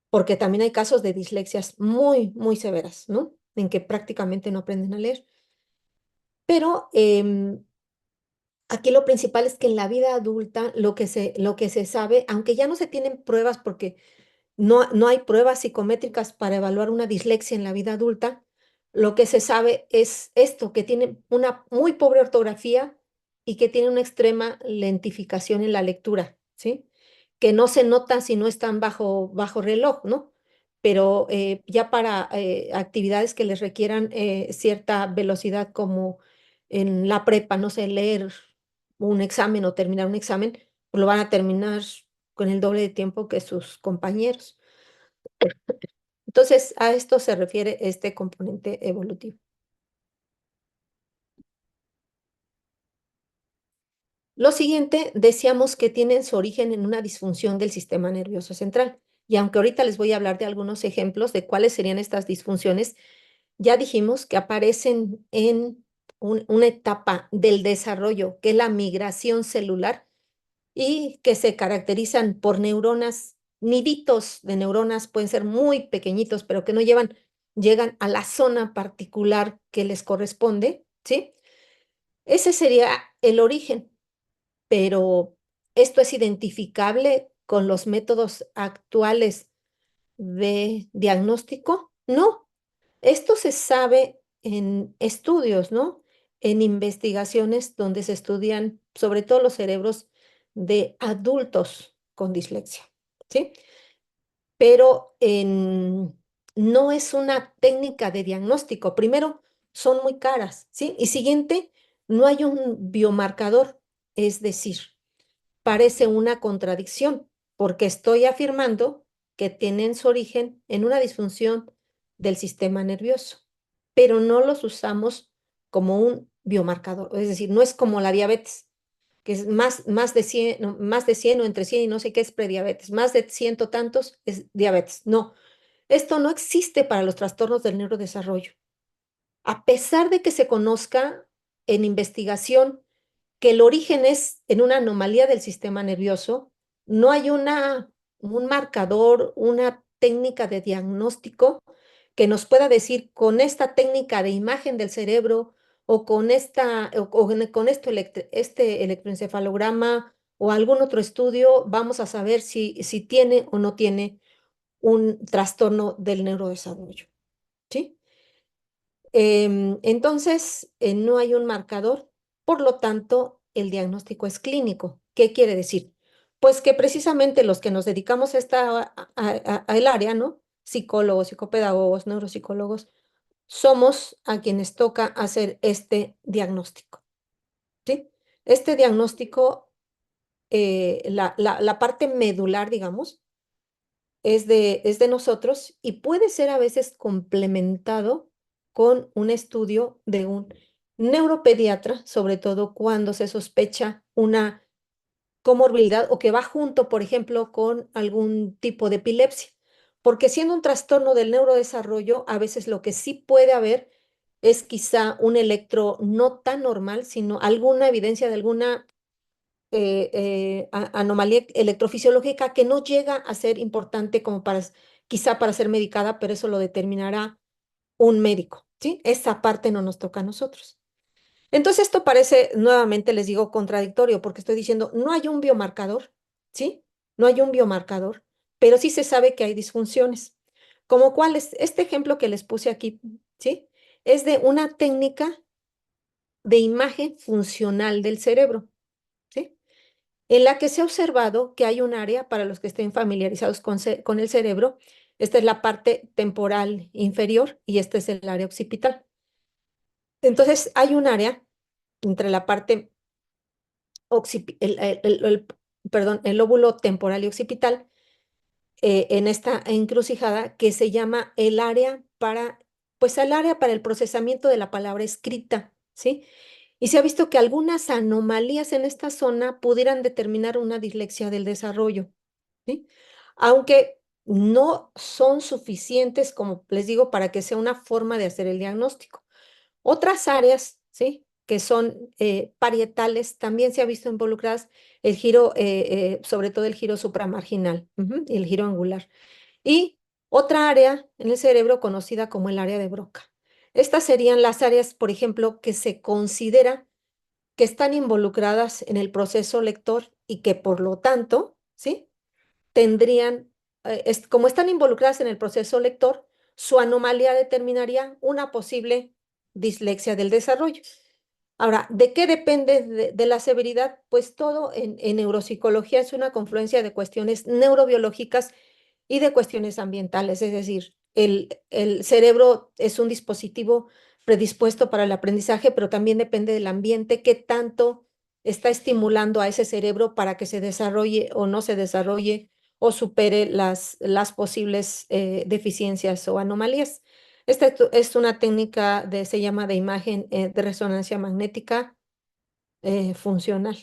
porque también hay casos de dislexias muy, muy severas, ¿no? En que prácticamente no aprenden a leer. Pero aquí lo principal es que en la vida adulta lo que se sabe, aunque ya no se tienen pruebas porque no hay pruebas psicométricas para evaluar una dislexia en la vida adulta, lo que se sabe es esto, que tienen una muy pobre ortografía y que tienen una extrema lentificación en la lectura, ¿sí? Que no se nota si no están bajo reloj, ¿no? Pero ya para actividades que les requieran cierta velocidad como en la prepa, no sé, leer un examen o terminar un examen, pues lo van a terminar con el doble de tiempo que sus compañeros. Entonces, a esto se refiere este componente evolutivo. Lo siguiente, decíamos que tienen su origen en una disfunción del sistema nervioso central. Y aunque ahorita les voy a hablar de algunos ejemplos de cuáles serían estas disfunciones, ya dijimos que aparecen en una etapa del desarrollo, que es la migración celular, y que se caracterizan por neuronas, niditos de neuronas, pueden ser muy pequeñitos, pero que no llegan a la zona particular que les corresponde, ¿sí? Ese sería el origen, pero esto es identificable con los métodos actuales de diagnóstico. No, esto se sabe en estudios, ¿no? En investigaciones donde se estudian sobre todo los cerebros de adultos con dislexia, ¿sí? Pero no es una técnica de diagnóstico. Primero, son muy caras, ¿sí? Y siguiente, no hay un biomarcador, es decir, parece una contradicción, porque estoy afirmando que tienen su origen en una disfunción del sistema nervioso, pero no los usamos como un biomarcador, es decir, no es como la diabetes, que es más de 100, no, más de 100 o entre 100 y no sé qué es prediabetes, más de ciento tantos es diabetes. No, esto no existe para los trastornos del neurodesarrollo. A pesar de que se conozca en investigación que el origen es en una anomalía del sistema nervioso, no hay un marcador, una técnica de diagnóstico que nos pueda decir con esta técnica de imagen del cerebro o con este electroencefalograma o algún otro estudio, vamos a saber si tiene o no tiene un trastorno del neurodesarrollo, ¿sí? Entonces, no hay un marcador, por lo tanto, el diagnóstico es clínico. ¿Qué quiere decir? Pues que precisamente los que nos dedicamos a el área, ¿no? Psicólogos, psicopedagogos, neuropsicólogos, somos a quienes toca hacer este diagnóstico, ¿sí? Este diagnóstico, la parte medular, digamos, es de nosotros y puede ser a veces complementado con un estudio de un neuropediatra, sobre todo cuando se sospecha una comorbilidad o que va junto, por ejemplo, con algún tipo de epilepsia. Porque siendo un trastorno del neurodesarrollo, a veces lo que sí puede haber es quizá un electro no tan normal, sino alguna evidencia de alguna anomalía electrofisiológica que no llega a ser importante como quizá para ser medicada, pero eso lo determinará un médico, ¿sí? Esa parte no nos toca a nosotros. Entonces esto parece, nuevamente les digo, contradictorio, porque estoy diciendo, no hay un biomarcador, ¿sí? No hay un biomarcador, pero sí se sabe que hay disfunciones. Como cuál es este ejemplo que les puse aquí, ¿sí? Es de una técnica de imagen funcional del cerebro, ¿sí? En la que se ha observado que hay un área, para los que estén familiarizados con el cerebro, esta es la parte temporal inferior y este es el área occipital. Entonces, hay un área entre la parte perdón, el lóbulo temporal y occipital, en esta encrucijada que se llama pues el área para el procesamiento de la palabra escrita, ¿sí? Y se ha visto que algunas anomalías en esta zona pudieran determinar una dislexia del desarrollo, ¿sí? Aunque no son suficientes, como les digo, para que sea una forma de hacer el diagnóstico. Otras áreas, ¿sí? Que son parietales, también se ha visto involucradas el giro, sobre todo el giro supramarginal, y el giro angular. Y otra área en el cerebro conocida como el área de Broca. Estas serían las áreas, por ejemplo, que se considera que están involucradas en el proceso lector y que por lo tanto, ¿sí? Tendrían, como están involucradas en el proceso lector, su anomalía determinaría una posible dislexia del desarrollo. Ahora, ¿de qué depende de la severidad? Pues todo en neuropsicología es una confluencia de cuestiones neurobiológicas y de cuestiones ambientales, es decir, el cerebro es un dispositivo predispuesto para el aprendizaje, pero también depende del ambiente, qué tanto está estimulando a ese cerebro para que se desarrolle o no se desarrolle o supere las posibles deficiencias o anomalías. Esta es una técnica se llama de imagen de resonancia magnética funcional.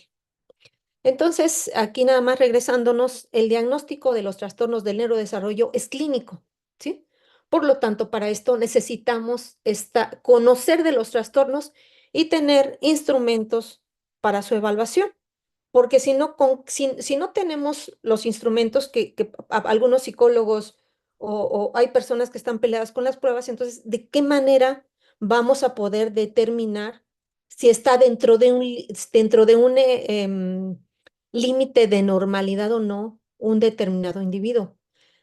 Entonces, aquí nada más regresándonos, el diagnóstico de los trastornos del neurodesarrollo es clínico, ¿sí? Por lo tanto, para esto necesitamos conocer de los trastornos y tener instrumentos para su evaluación. Porque si no, si no tenemos los instrumentos que algunos psicólogos o hay personas que están peleadas con las pruebas, entonces, ¿de qué manera vamos a poder determinar si está dentro de un límite de normalidad o no un determinado individuo?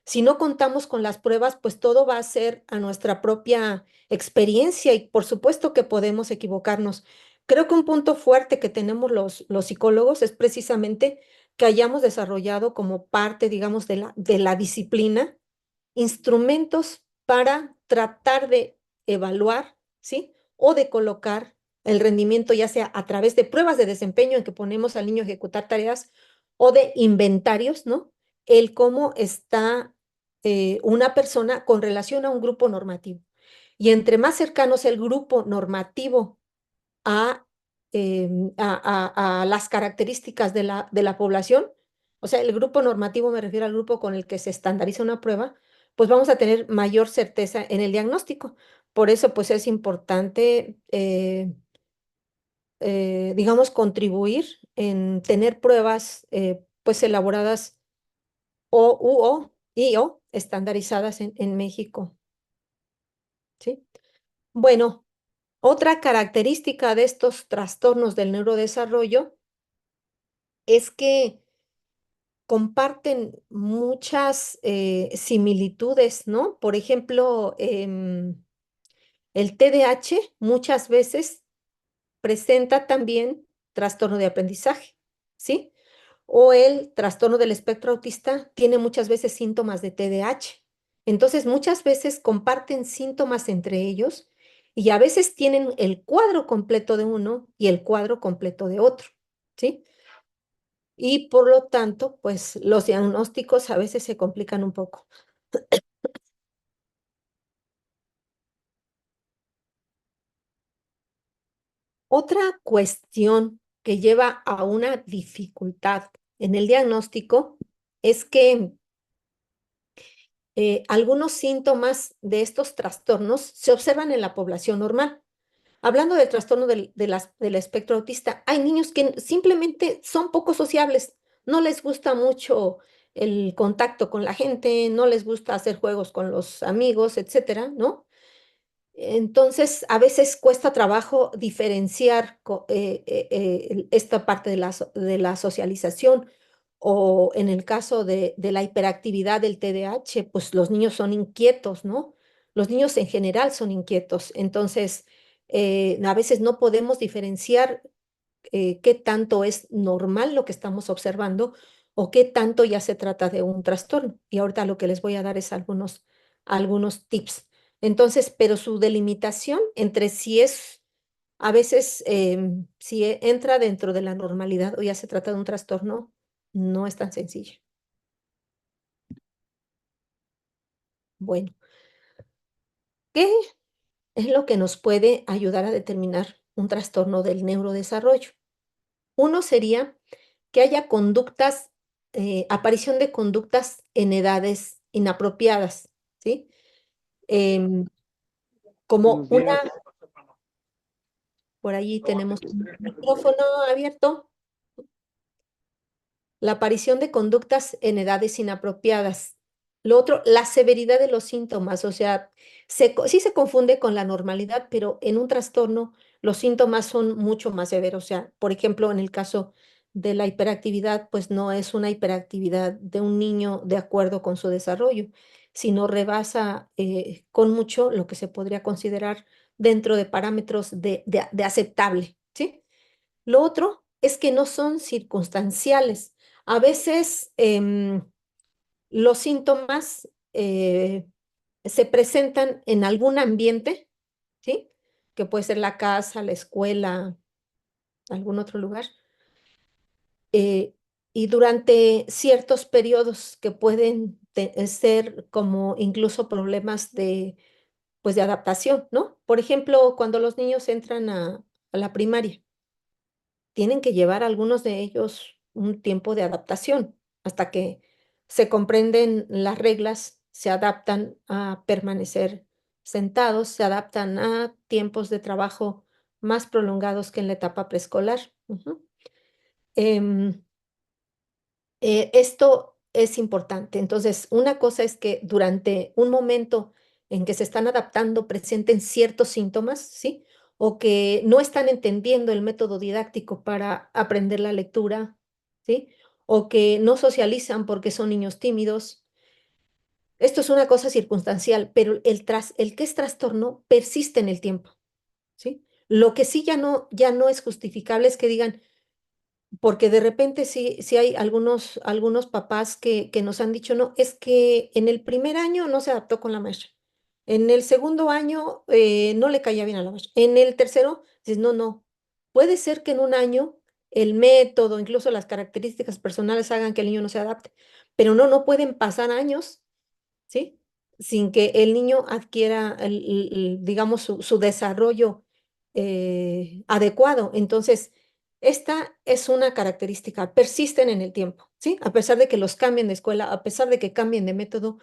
Si no contamos con las pruebas, pues todo va a ser a nuestra propia experiencia y por supuesto que podemos equivocarnos. Creo que un punto fuerte que tenemos los psicólogos es precisamente que hayamos desarrollado como parte, digamos, de la disciplina, instrumentos para tratar de evaluar, ¿sí? O de colocar el rendimiento, ya sea a través de pruebas de desempeño en que ponemos al niño a ejecutar tareas o de inventarios, ¿no? El cómo está una persona con relación a un grupo normativo. Y entre más cercano sea el grupo normativo a, a las características de la población, o sea, el grupo normativo me refiero al grupo con el que se estandariza una prueba, pues vamos a tener mayor certeza en el diagnóstico. Por eso, pues es importante, digamos, contribuir en tener pruebas, pues elaboradas o estandarizadas en México, ¿sí? Bueno, otra característica de estos trastornos del neurodesarrollo es que comparten muchas similitudes, ¿no? Por ejemplo, el TDAH muchas veces presenta también trastorno de aprendizaje, ¿sí? O el trastorno del espectro autista tiene muchas veces síntomas de TDAH. Entonces, muchas veces comparten síntomas entre ellos y a veces tienen el cuadro completo de uno y el cuadro completo de otro, ¿sí? Y por lo tanto, pues los diagnósticos a veces se complican un poco. Otra cuestión que lleva a una dificultad en el diagnóstico es que algunos síntomas de estos trastornos se observan en la población normal. Hablando del trastorno del espectro autista, hay niños que simplemente son poco sociables, no les gusta mucho el contacto con la gente, no les gusta hacer juegos con los amigos, etcétera, ¿no? Entonces, a veces cuesta trabajo diferenciar esta parte de de la socialización o en el caso de la hiperactividad del TDAH, pues los niños son inquietos, ¿no? Los niños en general son inquietos. Entonces, a veces no podemos diferenciar qué tanto es normal lo que estamos observando o qué tanto ya se trata de un trastorno. Y ahorita lo que les voy a dar es algunos tips. Entonces, pero su delimitación entre si es, a veces, si entra dentro de la normalidad o ya se trata de un trastorno, no es tan sencillo. Bueno, ¿qué es lo que nos puede ayudar a determinar un trastorno del neurodesarrollo. Uno sería que haya conductas, aparición de conductas en edades inapropiadas, ¿sí? Em, como Buenos días. una, por allí tenemos un micrófono abierto. La aparición de conductas en edades inapropiadas. Lo otro, la severidad de los síntomas, o sea, sí se confunde con la normalidad, pero en un trastorno los síntomas son mucho más severos. O sea, por ejemplo, en el caso de la hiperactividad, pues no es una hiperactividad de un niño de acuerdo con su desarrollo, sino rebasa con mucho lo que se podría considerar dentro de parámetros de aceptable, ¿sí? Lo otro es que no son circunstanciales. A veces los síntomas se presentan en algún ambiente, ¿sí? Que puede ser la casa, la escuela, algún otro lugar, eh, y durante ciertos periodos que pueden ser como incluso problemas pues de adaptación, ¿no? Por ejemplo, cuando los niños entran a la primaria. Tienen que llevar algunos de ellos un tiempo de adaptación hasta que se comprenden las reglas, se adaptan a permanecer sentados, se adaptan a tiempos de trabajo más prolongados que en la etapa preescolar. Ujú. Em, Esto es importante. Entonces, una cosa es que durante un momento en que se están adaptando presenten ciertos síntomas, ¿sí? O que no están entendiendo el método didáctico para aprender la lectura, ¿sí? O que no socializan porque son niños tímidos. Esto es una cosa circunstancial, pero el que es trastorno persiste en el tiempo, ¿sí? Lo que sí ya no es justificable es que digan, porque de repente sí hay algunos papás que nos han dicho, no, es que en el primer año no se adaptó con la maestra. En el segundo año no le caía bien a la maestra. En el tercero, dices, no, no. Puede ser que en un año el método, incluso las características personales hagan que el niño no se adapte, pero no pueden pasar años, ¿sí? Sin que el niño adquiera, digamos, su desarrollo adecuado. Entonces, esta es una característica, persisten en el tiempo, ¿sí? A pesar de que los cambien de escuela, a pesar de que cambien de método,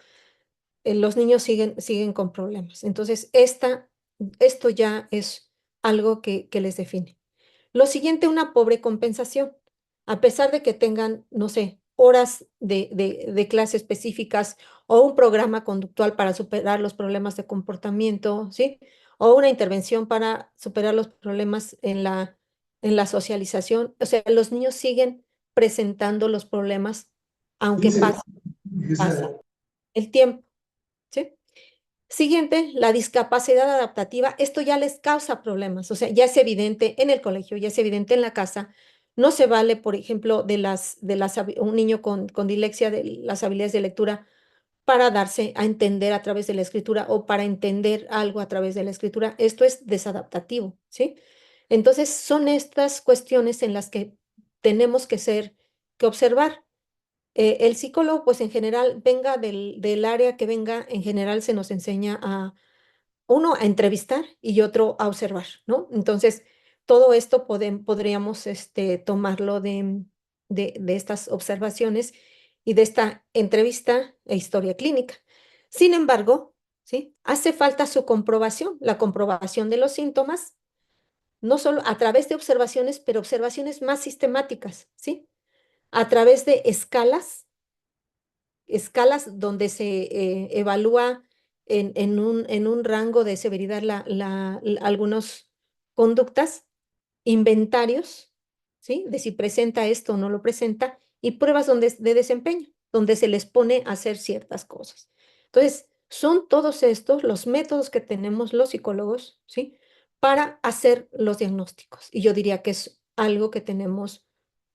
los niños siguen con problemas. Entonces, esto ya es algo que les define. Lo siguiente, una pobre compensación. A pesar de que tengan, no sé, horas de clase específicas o un programa conductual para superar los problemas de comportamiento, ¿sí? O una intervención para superar los problemas en la socialización. O sea, los niños siguen presentando los problemas, aunque pasa el tiempo, ¿sí? Siguiente, la discapacidad adaptativa. Esto ya les causa problemas, o sea, ya es evidente en el colegio, ya es evidente en la casa. No se vale, por ejemplo, un niño con dislexia de las habilidades de lectura para darse a entender a través de la escritura o para entender algo a través de la escritura. Esto es desadaptativo, ¿sí? Entonces, son estas cuestiones en las que tenemos que observar. El psicólogo, pues en general, venga del área que venga, en general se nos enseña uno a entrevistar y otro a observar, ¿no? Entonces, todo esto podríamos tomarlo de estas observaciones y de esta entrevista e historia clínica. Sin embargo, ¿sí? Hace falta su comprobación, la comprobación de los síntomas, no solo a través de observaciones, pero observaciones más sistemáticas, ¿sí? A través de escalas donde se evalúa en un rango de severidad algunas conductas, inventarios, ¿sí? De si presenta esto o no lo presenta, y pruebas de desempeño, donde se les pone a hacer ciertas cosas. Entonces, son todos estos los métodos que tenemos los psicólogos, ¿sí? Para hacer los diagnósticos. Y yo diría que es algo que tenemos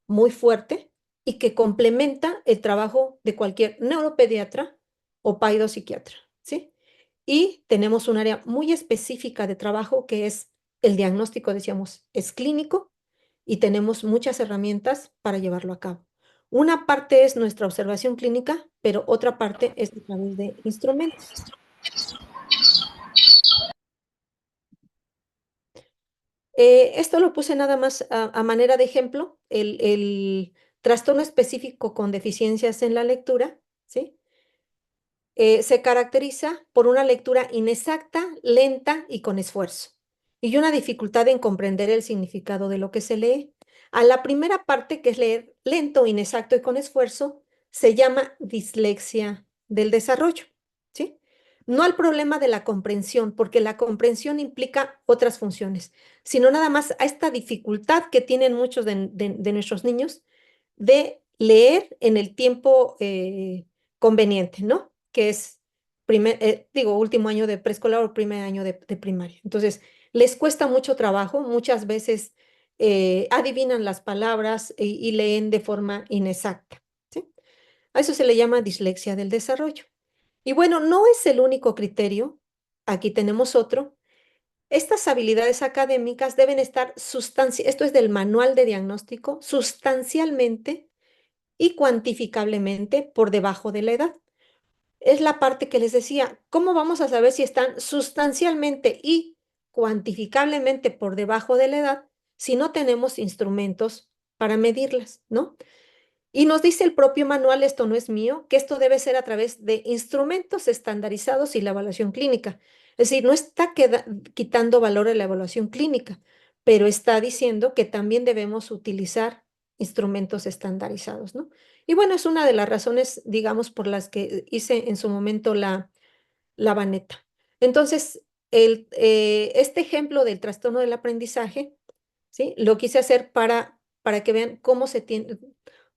muy fuerte y que complementa el trabajo de cualquier neuropediatra o psiquiatra, ¿sí? Y tenemos un área muy específica de trabajo que es el diagnóstico, decíamos, es clínico y tenemos muchas herramientas para llevarlo a cabo. Una parte es nuestra observación clínica, pero otra parte es a través de instrumentos. Esto lo puse nada más a manera de ejemplo, el trastorno específico con deficiencias en la lectura, ¿sí? Se caracteriza por una lectura inexacta, lenta y con esfuerzo, y una dificultad en comprender el significado de lo que se lee. A la primera parte, que es leer lento, inexacto y con esfuerzo, se llama dislexia del desarrollo, ¿sí? No al problema de la comprensión, porque la comprensión implica otras funciones, sino nada más a esta dificultad que tienen muchos de nuestros niños de leer en el tiempo conveniente, ¿no? Que es último año de preescolar o primer año de primaria. Entonces, les cuesta mucho trabajo, muchas veces adivinan las palabras y leen de forma inexacta, ¿sí? A eso se le llama dislexia del desarrollo. Y bueno, no es el único criterio. Aquí tenemos otro. Estas habilidades académicas deben estar esto es del manual de diagnóstico, sustancialmente y cuantificablemente por debajo de la edad. Es la parte que les decía, ¿cómo vamos a saber si están sustancialmente y cuantificablemente por debajo de la edad si no tenemos instrumentos para medirlas, ¿no? Y nos dice el propio manual, esto no es mío, que esto debe ser a través de instrumentos estandarizados y la evaluación clínica. Es decir, no está quitando valor a la evaluación clínica, pero está diciendo que también debemos utilizar instrumentos estandarizados, ¿no? Y bueno, es una de las razones, digamos, por las que hice en su momento la baneta. Entonces, este ejemplo del trastorno del aprendizaje, ¿sí? Lo quise hacer para que vean cómo se tiene,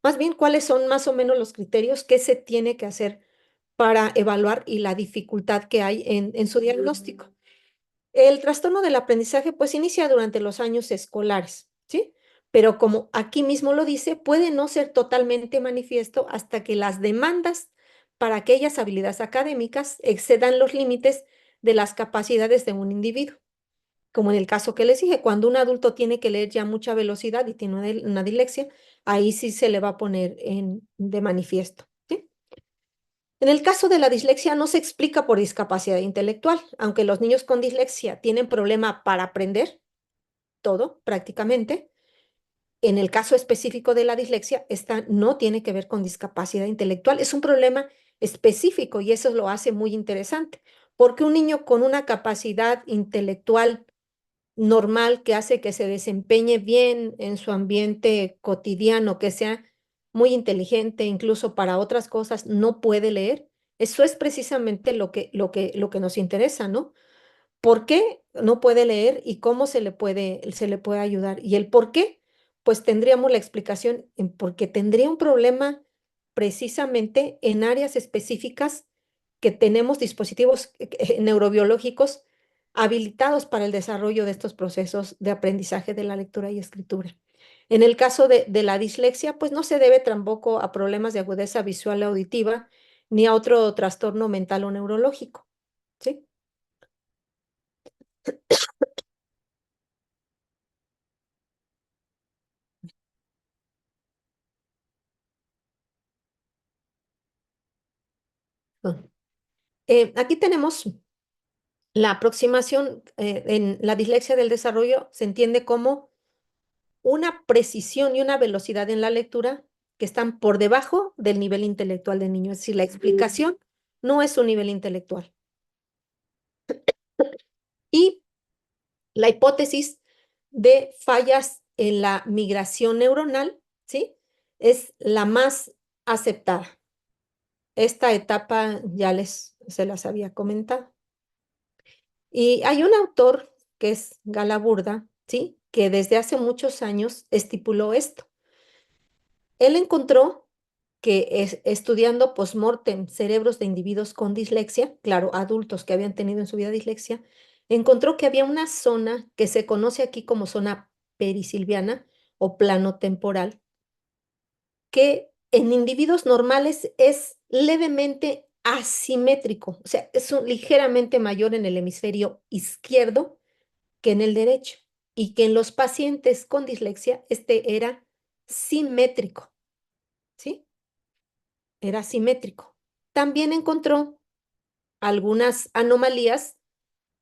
más bien cuáles son más o menos los criterios que se tiene que hacer para evaluar y la dificultad que hay en su diagnóstico. El trastorno del aprendizaje pues inicia durante los años escolares, ¿sí? Pero como aquí mismo lo dice, puede no ser totalmente manifiesto hasta que las demandas para aquellas habilidades académicas excedan los límites de las capacidades de un individuo. Como en el caso que les dije, cuando un adulto tiene que leer ya a mucha velocidad y tiene una dislexia, ahí sí se le va a poner de manifiesto, ¿sí? En el caso de la dislexia no se explica por discapacidad intelectual, aunque los niños con dislexia tienen problema para aprender todo prácticamente. En el caso específico de la dislexia, esta no tiene que ver con discapacidad intelectual, es un problema específico y eso lo hace muy interesante, porque un niño con una capacidad intelectual normal que hace que se desempeñe bien en su ambiente cotidiano, que sea muy inteligente, incluso para otras cosas, no puede leer. Eso es precisamente lo que nos interesa, ¿no? ¿Por qué no puede leer y cómo se le puede ayudar? Y el por qué, pues tendríamos la explicación en porque tendría un problema precisamente en áreas específicas que tenemos dispositivos neurobiológicos habilitados para el desarrollo de estos procesos de aprendizaje de la lectura y escritura. En el caso de la dislexia, pues no se debe tampoco a problemas de agudeza visual o auditiva ni a otro trastorno mental o neurológico, ¿sí? Ah. Aquí tenemos la aproximación en la dislexia del desarrollo, se entiende como una precisión y una velocidad en la lectura que están por debajo del nivel intelectual del niño. Es decir, la explicación no es un nivel intelectual. Y la hipótesis de fallas en la migración neuronal, ¿sí? Es la más aceptada. Esta etapa ya se las había comentado. Y hay un autor que es Galaburda, ¿sí? Que desde hace muchos años estipuló esto. Él encontró que estudiando postmortem cerebros de individuos con dislexia, claro, adultos que habían tenido en su vida dislexia, encontró que había una zona que se conoce aquí como zona perisilviana o plano temporal, que en individuos normales es levemente asimétrico, o sea, es ligeramente mayor en el hemisferio izquierdo que en el derecho, y que en los pacientes con dislexia este era simétrico, ¿sí? Era simétrico. También encontró algunas anomalías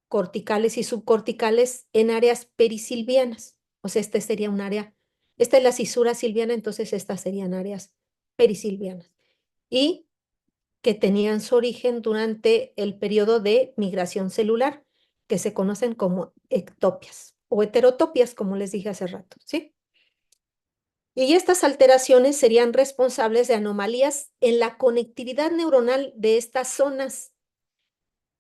corticales y subcorticales en áreas perisilvianas. O sea, este sería un área, esta es la cisura silviana, entonces estas serían áreas perisilvianas. Y que tenían su origen durante el periodo de migración celular, que se conocen como ectopias o heterotopias, como les dije hace rato, ¿sí? Y estas alteraciones serían responsables de anomalías en la conectividad neuronal de estas zonas.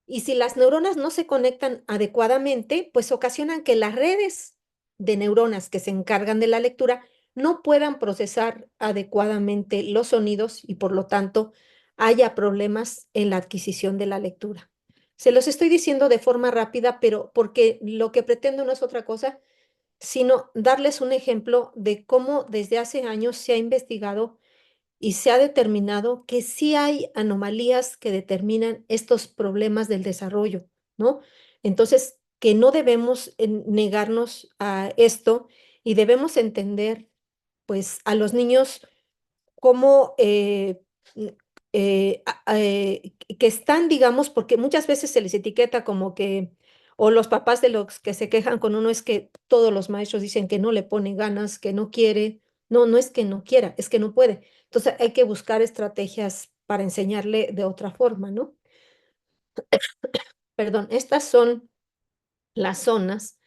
Y si las neuronas no se conectan adecuadamente, pues ocasionan que las redes de neuronas que se encargan de la lectura no puedan procesar adecuadamente los sonidos y por lo tanto haya problemas en la adquisición de la lectura. Se los estoy diciendo de forma rápida, pero porque lo que pretendo no es otra cosa, sino darles un ejemplo de cómo desde hace años se ha investigado y se ha determinado que sí hay anomalías que determinan estos problemas del desarrollo, ¿no? Entonces, que no debemos negarnos a esto y debemos entender, pues, a los niños como que están, digamos, porque muchas veces se les etiqueta como que, o los papás de los que se quejan con uno es que todos los maestros dicen que no le pone ganas, que no quiere. No, no es que no quiera, es que no puede. Entonces hay que buscar estrategias para enseñarle de otra forma, ¿no? Perdón, estas son las zonas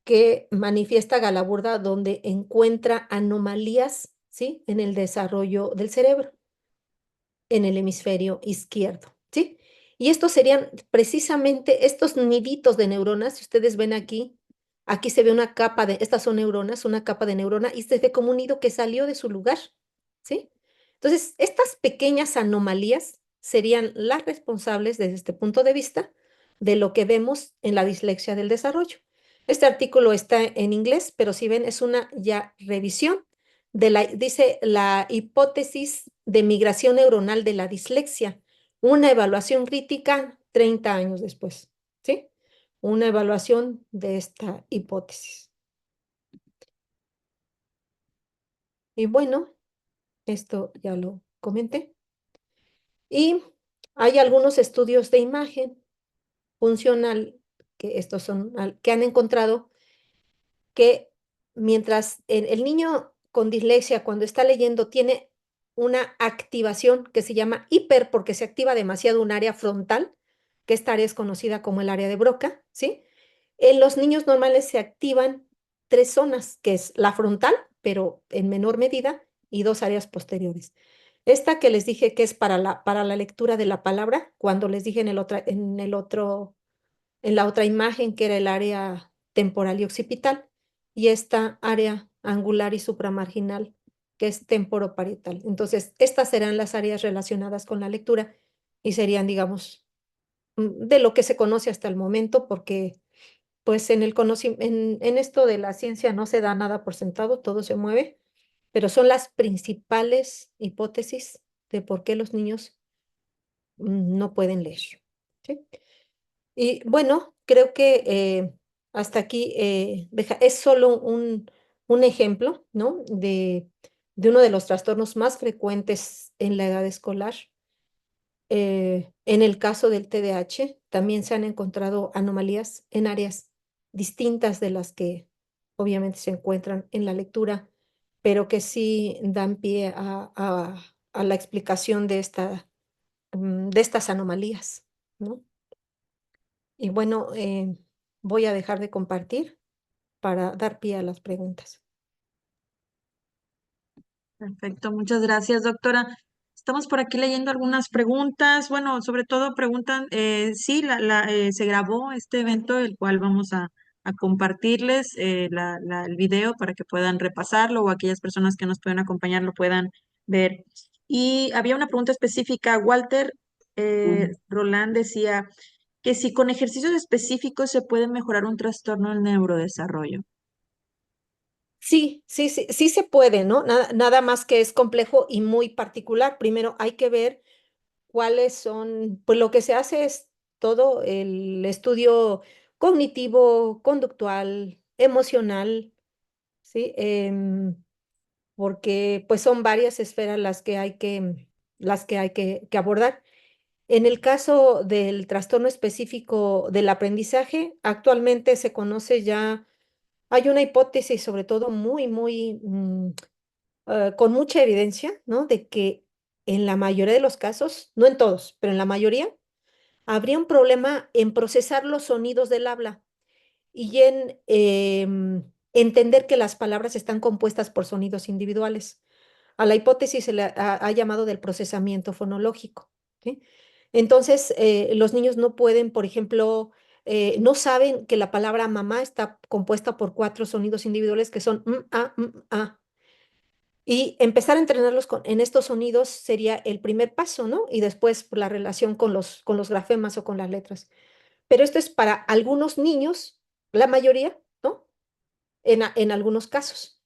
que manifiesta Galaburda donde encuentra anomalías, ¿sí? En el desarrollo del cerebro, en el hemisferio izquierdo, ¿sí? Y estos serían precisamente estos niditos de neuronas, si ustedes ven aquí, aquí se ve una capa de, estas son neuronas, una capa de neurona, y se ve como un nido que salió de su lugar, ¿sí? Entonces, estas pequeñas anomalías serían las responsables desde este punto de vista de lo que vemos en la dislexia del desarrollo. Este artículo está en inglés, pero si ven, es una ya revisión de la, dice la hipótesis de migración neuronal de la dislexia, una evaluación crítica 30 años después, ¿sí? Una evaluación de esta hipótesis. Y bueno, esto ya lo comenté. Y hay algunos estudios de imagen funcional, que estos son, que han encontrado que mientras el niño con dislexia cuando está leyendo tiene una activación que se llama hiper porque se activa demasiado un área frontal, que esta área es conocida como el área de Broca, ¿sí? En los niños normales se activan tres zonas, que es la frontal, pero en menor medida, y dos áreas posteriores. Esta que les dije que es para la lectura de la palabra, cuando les dije en la otra imagen que era el área temporal y occipital, y esta área angular y supramarginal, que es temporoparietal. Entonces, estas serán las áreas relacionadas con la lectura y serían, digamos, de lo que se conoce hasta el momento, porque pues en esto de la ciencia no se da nada por sentado, todo se mueve, pero son las principales hipótesis de por qué los niños no pueden leer. ¿Sí? Y bueno, creo que hasta aquí es solo un ejemplo, ¿no? De uno de los trastornos más frecuentes en la edad escolar. En el caso del TDAH, también se han encontrado anomalías en áreas distintas de las que obviamente se encuentran en la lectura, pero que sí dan pie a la explicación de de estas anomalías, ¿no? Y bueno, voy a dejar de compartir para dar pie a las preguntas. Perfecto, muchas gracias, doctora. Estamos por aquí leyendo algunas preguntas. Bueno, sobre todo preguntan, sí, se grabó este evento, el cual vamos a compartirles el video para que puedan repasarlo o aquellas personas que nos pueden acompañar lo puedan ver. Y había una pregunta específica. Walter Roland decía que si con ejercicios específicos se puede mejorar un trastorno del neurodesarrollo. Sí, sí, sí, sí se puede, ¿no? Nada más que es complejo y muy particular. Primero hay que ver cuáles son, pues lo que se hace es todo el estudio cognitivo, conductual, emocional, ¿sí? Porque pues son varias esferas las que hay que abordar. En el caso del trastorno específico del aprendizaje, actualmente se conoce ya, hay una hipótesis sobre todo con mucha evidencia, ¿no? De que en la mayoría de los casos, no en todos, pero en la mayoría, habría un problema en procesar los sonidos del habla y en entender que las palabras están compuestas por sonidos individuales. A la hipótesis se le ha llamado del procesamiento fonológico. ¿Sí? Entonces, los niños no pueden, por ejemplo, no saben que la palabra mamá está compuesta por 4 sonidos individuales que son a. Y empezar a entrenarlos en estos sonidos sería el primer paso, ¿no? Y después por la relación con los grafemas o con las letras. Pero esto es para algunos niños, la mayoría, ¿no? En algunos casos.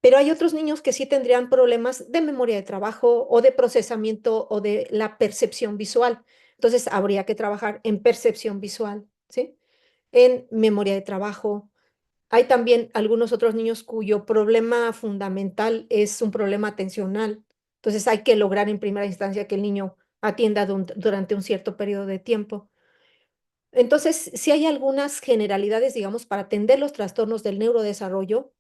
Pero hay otros niños que sí tendrían problemas de memoria de trabajo o de procesamiento o de la percepción visual. Entonces habría que trabajar en percepción visual, ¿sí? En memoria de trabajo. Hay también algunos otros niños cuyo problema fundamental es un problema atencional. Entonces hay que lograr en primera instancia que el niño atienda durante un cierto periodo de tiempo. Entonces, sí hay algunas generalidades, digamos, para atender los trastornos del neurodesarrollo,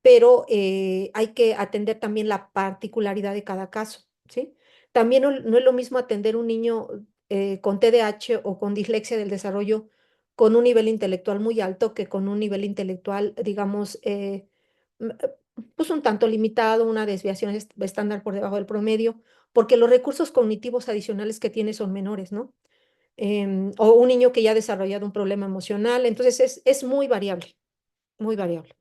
pero hay que atender también la particularidad de cada caso, ¿sí? También no es lo mismo atender un niño con TDAH o con dislexia del desarrollo con un nivel intelectual muy alto que con un nivel intelectual, digamos, pues un tanto limitado, una desviación estándar por debajo del promedio, porque los recursos cognitivos adicionales que tiene son menores, ¿no? O un niño que ya ha desarrollado un problema emocional, entonces es muy variable, muy variable.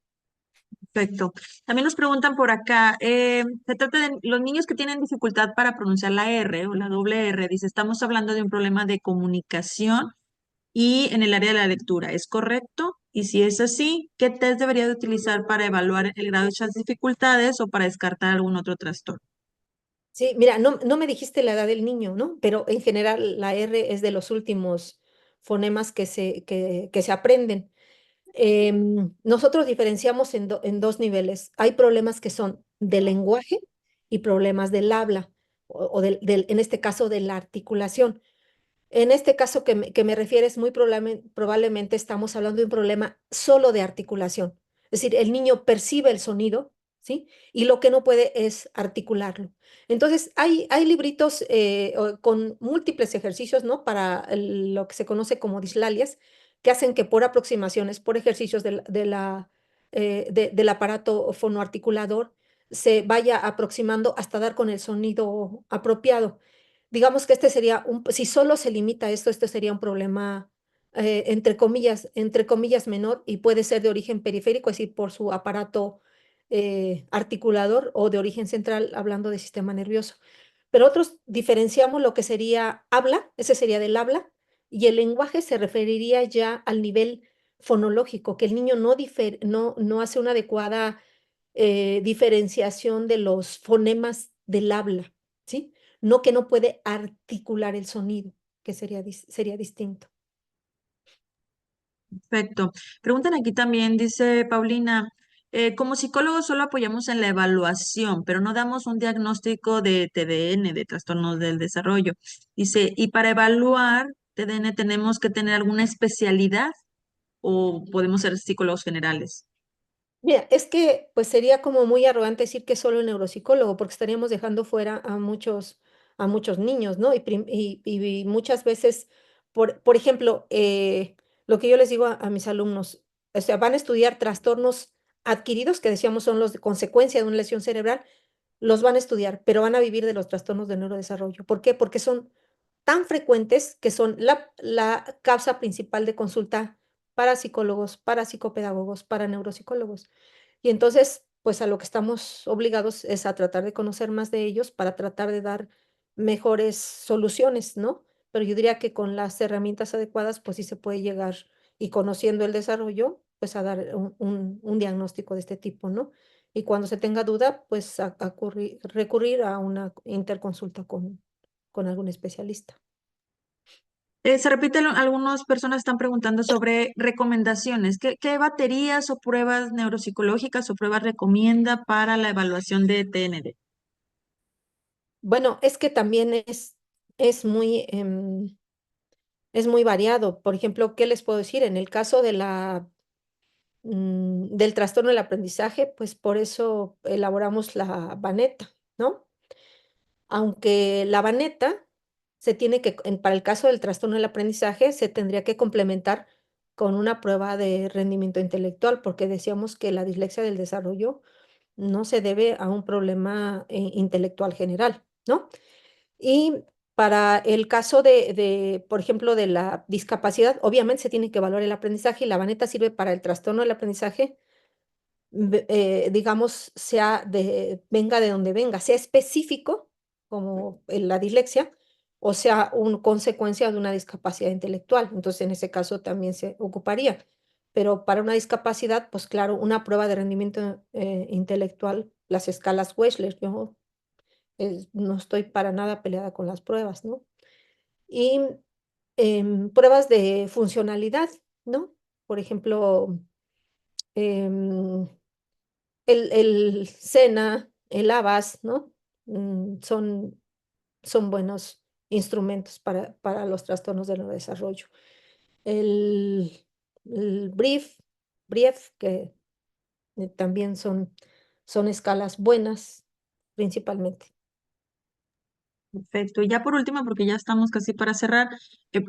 Perfecto. También nos preguntan por acá, se trata de los niños que tienen dificultad para pronunciar la R o la doble R. Dice, estamos hablando de un problema de comunicación y en el área de la lectura. ¿Es correcto? Y si es así, ¿qué test debería de utilizar para evaluar el grado de esas dificultades o para descartar algún otro trastorno? Sí, mira, no me dijiste la edad del niño, ¿no? Pero en general la R es de los últimos fonemas que se aprenden. Nosotros diferenciamos en 2 niveles. Hay problemas que son del lenguaje y problemas del habla, o en este caso de la articulación. En este caso que me refieres, muy probablemente estamos hablando de un problema solo de articulación. Es decir, el niño percibe el sonido, ¿sí? Y lo que no puede es articularlo. Entonces, hay libritos con múltiples ejercicios, ¿no? Para lo que se conoce como dislalias, que hacen que por aproximaciones, por ejercicios del aparato fonoarticulador, se vaya aproximando hasta dar con el sonido apropiado. Digamos que este sería si solo se limita a esto, este sería un problema entre comillas menor y puede ser de origen periférico, es decir, por su aparato articulador o de origen central, hablando de sistema nervioso. Pero otros diferenciamos lo que sería habla, ese sería del habla, y el lenguaje se referiría ya al nivel fonológico, que el niño no hace una adecuada diferenciación de los fonemas del habla, ¿sí? No que no puede articular el sonido, que sería distinto. Perfecto. Preguntan aquí también, dice Paulina, como psicólogos solo apoyamos en la evaluación, pero no damos un diagnóstico de TDN, de trastornos del desarrollo. Dice, y para evaluar TDN tenemos que tener alguna especialidad o podemos ser psicólogos generales. Mira, es que pues sería como muy arrogante decir que solo el neuropsicólogo, porque estaríamos dejando fuera a muchos niños, ¿no? Y muchas veces, por ejemplo, lo que yo les digo a mis alumnos, o sea, van a estudiar trastornos adquiridos, que decíamos son los de consecuencia de una lesión cerebral, los van a estudiar, pero van a vivir de los trastornos de neurodesarrollo. ¿Por qué? Porque son tan frecuentes que son la causa principal de consulta para psicólogos, para psicopedagogos, para neuropsicólogos. Y entonces, pues a lo que estamos obligados es a tratar de conocer más de ellos para tratar de dar mejores soluciones, ¿no? Pero yo diría que con las herramientas adecuadas, pues sí se puede llegar y conociendo el desarrollo, pues a dar un diagnóstico de este tipo, ¿no? Y cuando se tenga duda, pues recurrir a una interconsulta con algún especialista. Se repite, algunas personas están preguntando sobre recomendaciones. ¿Qué baterías o pruebas neuropsicológicas o pruebas recomienda para la evaluación de TND? Bueno, es que también es es muy variado. Por ejemplo, ¿qué les puedo decir? En el caso de del trastorno del aprendizaje, pues por eso elaboramos la baneta, ¿no? Aunque la baneta se tiene que, para el caso del trastorno del aprendizaje, se tendría que complementar con una prueba de rendimiento intelectual, porque decíamos que la dislexia del desarrollo no se debe a un problema intelectual general, ¿no? Y para el caso por ejemplo, de la discapacidad, obviamente se tiene que evaluar el aprendizaje y la baneta sirve para el trastorno del aprendizaje, digamos, venga de donde venga, sea específico, como en la dislexia, o sea, consecuencia de una discapacidad intelectual. Entonces, en ese caso también se ocuparía. Pero para una discapacidad, pues claro, una prueba de rendimiento intelectual, las escalas Wechsler, yo no estoy para nada peleada con las pruebas, ¿no? Y pruebas de funcionalidad, ¿no? Por ejemplo, em, el SENA, el ABAS, ¿no? Son buenos instrumentos para los trastornos del neurodesarrollo. El, el BRIEF, que también son escalas buenas, principalmente. Perfecto. Y ya por último, porque ya estamos casi para cerrar,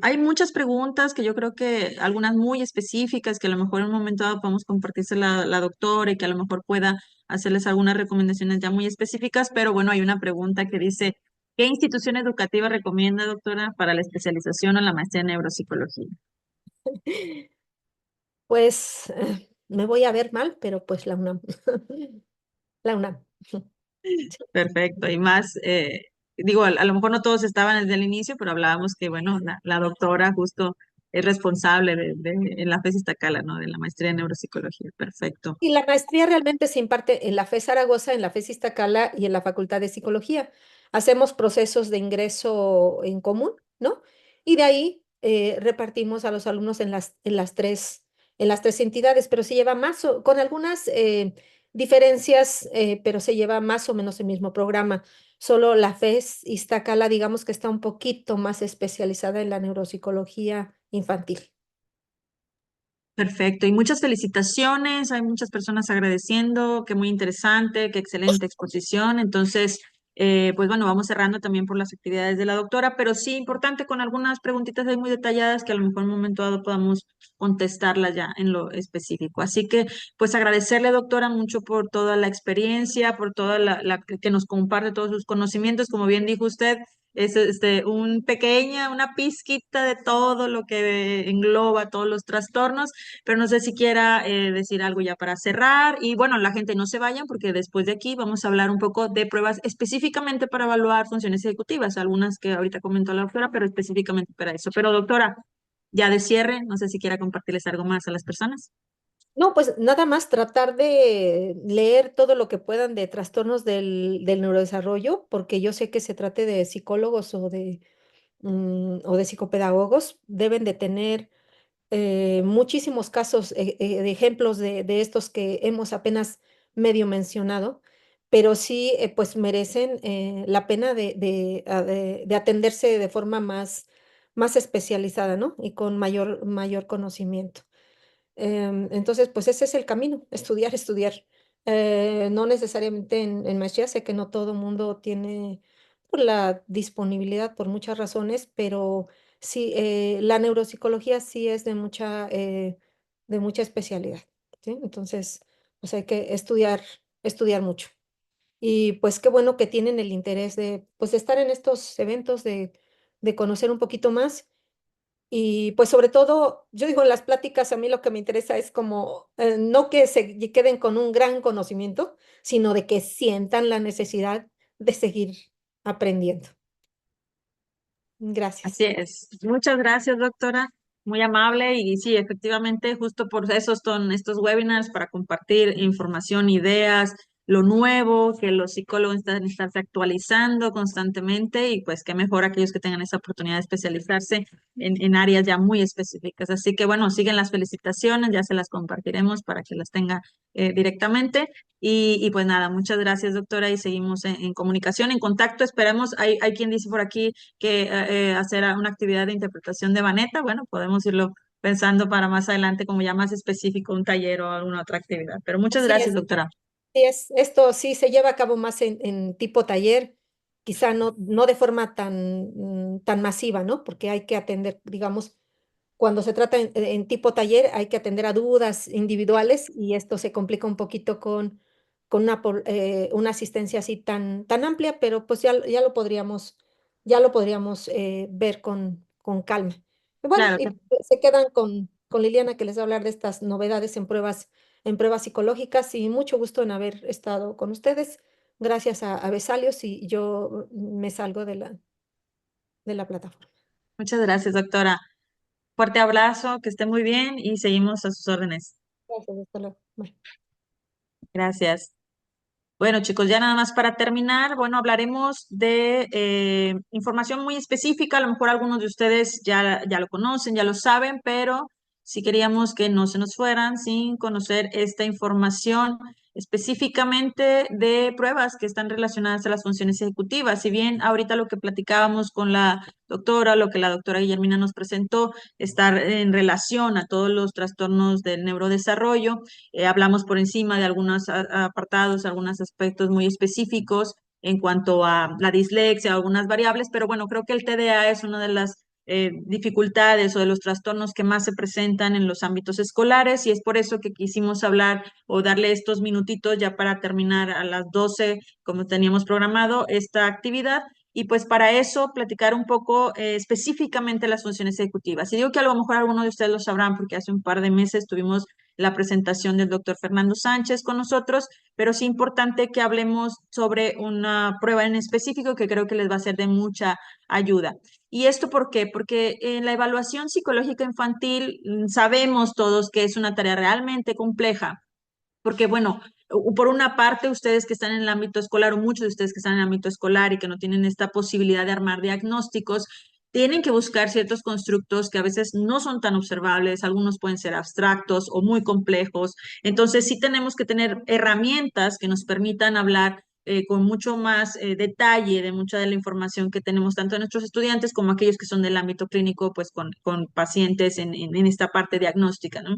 hay muchas preguntas que yo creo que algunas muy específicas que a lo mejor en un momento dado podemos compartirse la doctora y que a lo mejor pueda hacerles algunas recomendaciones ya muy específicas, pero bueno, hay una pregunta que dice, ¿qué institución educativa recomienda, doctora, para la especialización o la maestría en neuropsicología? Pues me voy a ver mal, pero pues la UNAM. La UNAM. Perfecto. Y más, digo, a lo mejor no todos estaban desde el inicio, pero hablábamos que, bueno, la doctora justo es responsable en la FES Iztacala, ¿no? De la maestría en neuropsicología. Perfecto. Y la maestría realmente se imparte en la FES Zaragoza, en la FES Iztacala y en la Facultad de Psicología. Hacemos procesos de ingreso en común, ¿no? Y de ahí repartimos a los alumnos en las tres entidades, pero se lleva con algunas diferencias, pero se lleva más o menos el mismo programa. Solo la FES Iztacala, digamos que está un poquito más especializada en la neuropsicología infantil. Perfecto. Y muchas felicitaciones. Hay muchas personas agradeciendo, que muy interesante, que excelente exposición. Entonces, pues bueno, vamos cerrando también por las actividades de la doctora, pero sí importante con algunas preguntitas ahí muy detalladas que a lo mejor en un momento dado podamos contestarlas ya en lo específico. Así que, pues agradecerle, doctora, mucho por toda la experiencia, por toda la que nos comparte todos sus conocimientos. Como bien dijo usted, es una pizquita de todo lo que engloba todos los trastornos, pero no sé si quiera decir algo ya para cerrar. Y bueno, la gente no se vayan porque después de aquí vamos a hablar un poco de pruebas específicamente para evaluar funciones ejecutivas, algunas que ahorita comentó la doctora, pero específicamente para eso. Pero doctora, ya de cierre, no sé si quiera compartirles algo más a las personas. No, pues nada más tratar de leer todo lo que puedan de trastornos del neurodesarrollo, porque yo sé que se trate de psicólogos o de psicopedagogos, deben de tener muchísimos casos, de ejemplos de estos que hemos apenas medio mencionado, pero sí, pues merecen la pena de atenderse de forma más especializada, ¿no? Y con mayor conocimiento. Entonces, pues ese es el camino, estudiar, estudiar. No necesariamente en maestría, sé que no todo mundo tiene pues, la disponibilidad por muchas razones, pero sí, la neuropsicología sí es de mucha especialidad, ¿sí? Entonces, pues hay que estudiar mucho. Y pues qué bueno que tienen el interés pues, de estar en estos eventos, de conocer un poquito más y pues sobre todo, yo digo, en las pláticas a mí lo que me interesa es como no que se queden con un gran conocimiento, sino de que sientan la necesidad de seguir aprendiendo. Así Gracias. es. Muchas gracias, doctora. Muy amable y sí, efectivamente, justo por eso son estos webinars para compartir información, ideas, lo nuevo, que los psicólogos están estarse actualizando constantemente y pues qué mejor aquellos que tengan esa oportunidad de especializarse en áreas ya muy específicas. Así que bueno, siguen las felicitaciones, ya se las compartiremos para que las tenga directamente. Y pues nada, muchas gracias, doctora, y seguimos en comunicación, en contacto. Esperemos, hay quien dice por aquí que hacer una actividad de interpretación de Vanetta, bueno, podemos irlo pensando para más adelante como ya más específico, un taller o alguna otra actividad. Pero muchas Así gracias, es. doctora. Sí es, esto sí se lleva a cabo más en tipo taller, quizá no de forma tan masiva, ¿no? Porque hay que atender, digamos, cuando se trata en tipo taller, hay que atender a dudas individuales y esto se complica un poquito con una asistencia así tan amplia, pero pues ya lo podríamos ver con calma. Y bueno, Claro y que se quedan con Liliana que les va a hablar de estas novedades en pruebas psicológicas y mucho gusto en haber estado con ustedes. Gracias a Besalios y yo me salgo de la plataforma. muchas gracias, doctora. Fuerte abrazo, que esté muy bien y seguimos a sus órdenes. Gracias, hasta luego. Bye. Gracias. Bueno, chicos, ya nada más para terminar, bueno, hablaremos de información muy específica, a lo mejor algunos de ustedes ya lo conocen, ya lo saben, pero sí queríamos que no se nos fueran sin conocer esta información específicamente de pruebas que están relacionadas a las funciones ejecutivas. Si bien ahorita lo que platicábamos con la doctora, lo que la doctora Guillermina nos presentó, está en relación a todos los trastornos del neurodesarrollo, hablamos por encima de algunos apartados, algunos aspectos muy específicos en cuanto a la dislexia, algunas variables, pero bueno, creo que el TDA es una de las dificultades o de los trastornos que más se presentan en los ámbitos escolares y es por eso que quisimos hablar o darle estos minutitos ya para terminar a las 12, como teníamos programado esta actividad. Y pues para eso platicar un poco específicamente las funciones ejecutivas. Y digo que a lo mejor algunos de ustedes lo sabrán porque hace un par de meses tuvimos la presentación del doctor Fernando Sánchez con nosotros, pero sí importante que hablemos sobre una prueba en específico que creo que les va a ser de mucha ayuda. ¿Y esto por qué? Porque en la evaluación psicológica infantil sabemos todos que es una tarea realmente compleja, porque bueno, por una parte ustedes que están en el ámbito escolar o muchos de ustedes que están en el ámbito escolar y que no tienen esta posibilidad de armar diagnósticos, tienen que buscar ciertos constructos que a veces no son tan observables, algunos pueden ser abstractos o muy complejos. Entonces sí tenemos que tener herramientas que nos permitan hablar con mucho más detalle de mucha de la información que tenemos tanto de nuestros estudiantes como aquellos que son del ámbito clínico, pues con pacientes en esta parte diagnóstica, ¿no?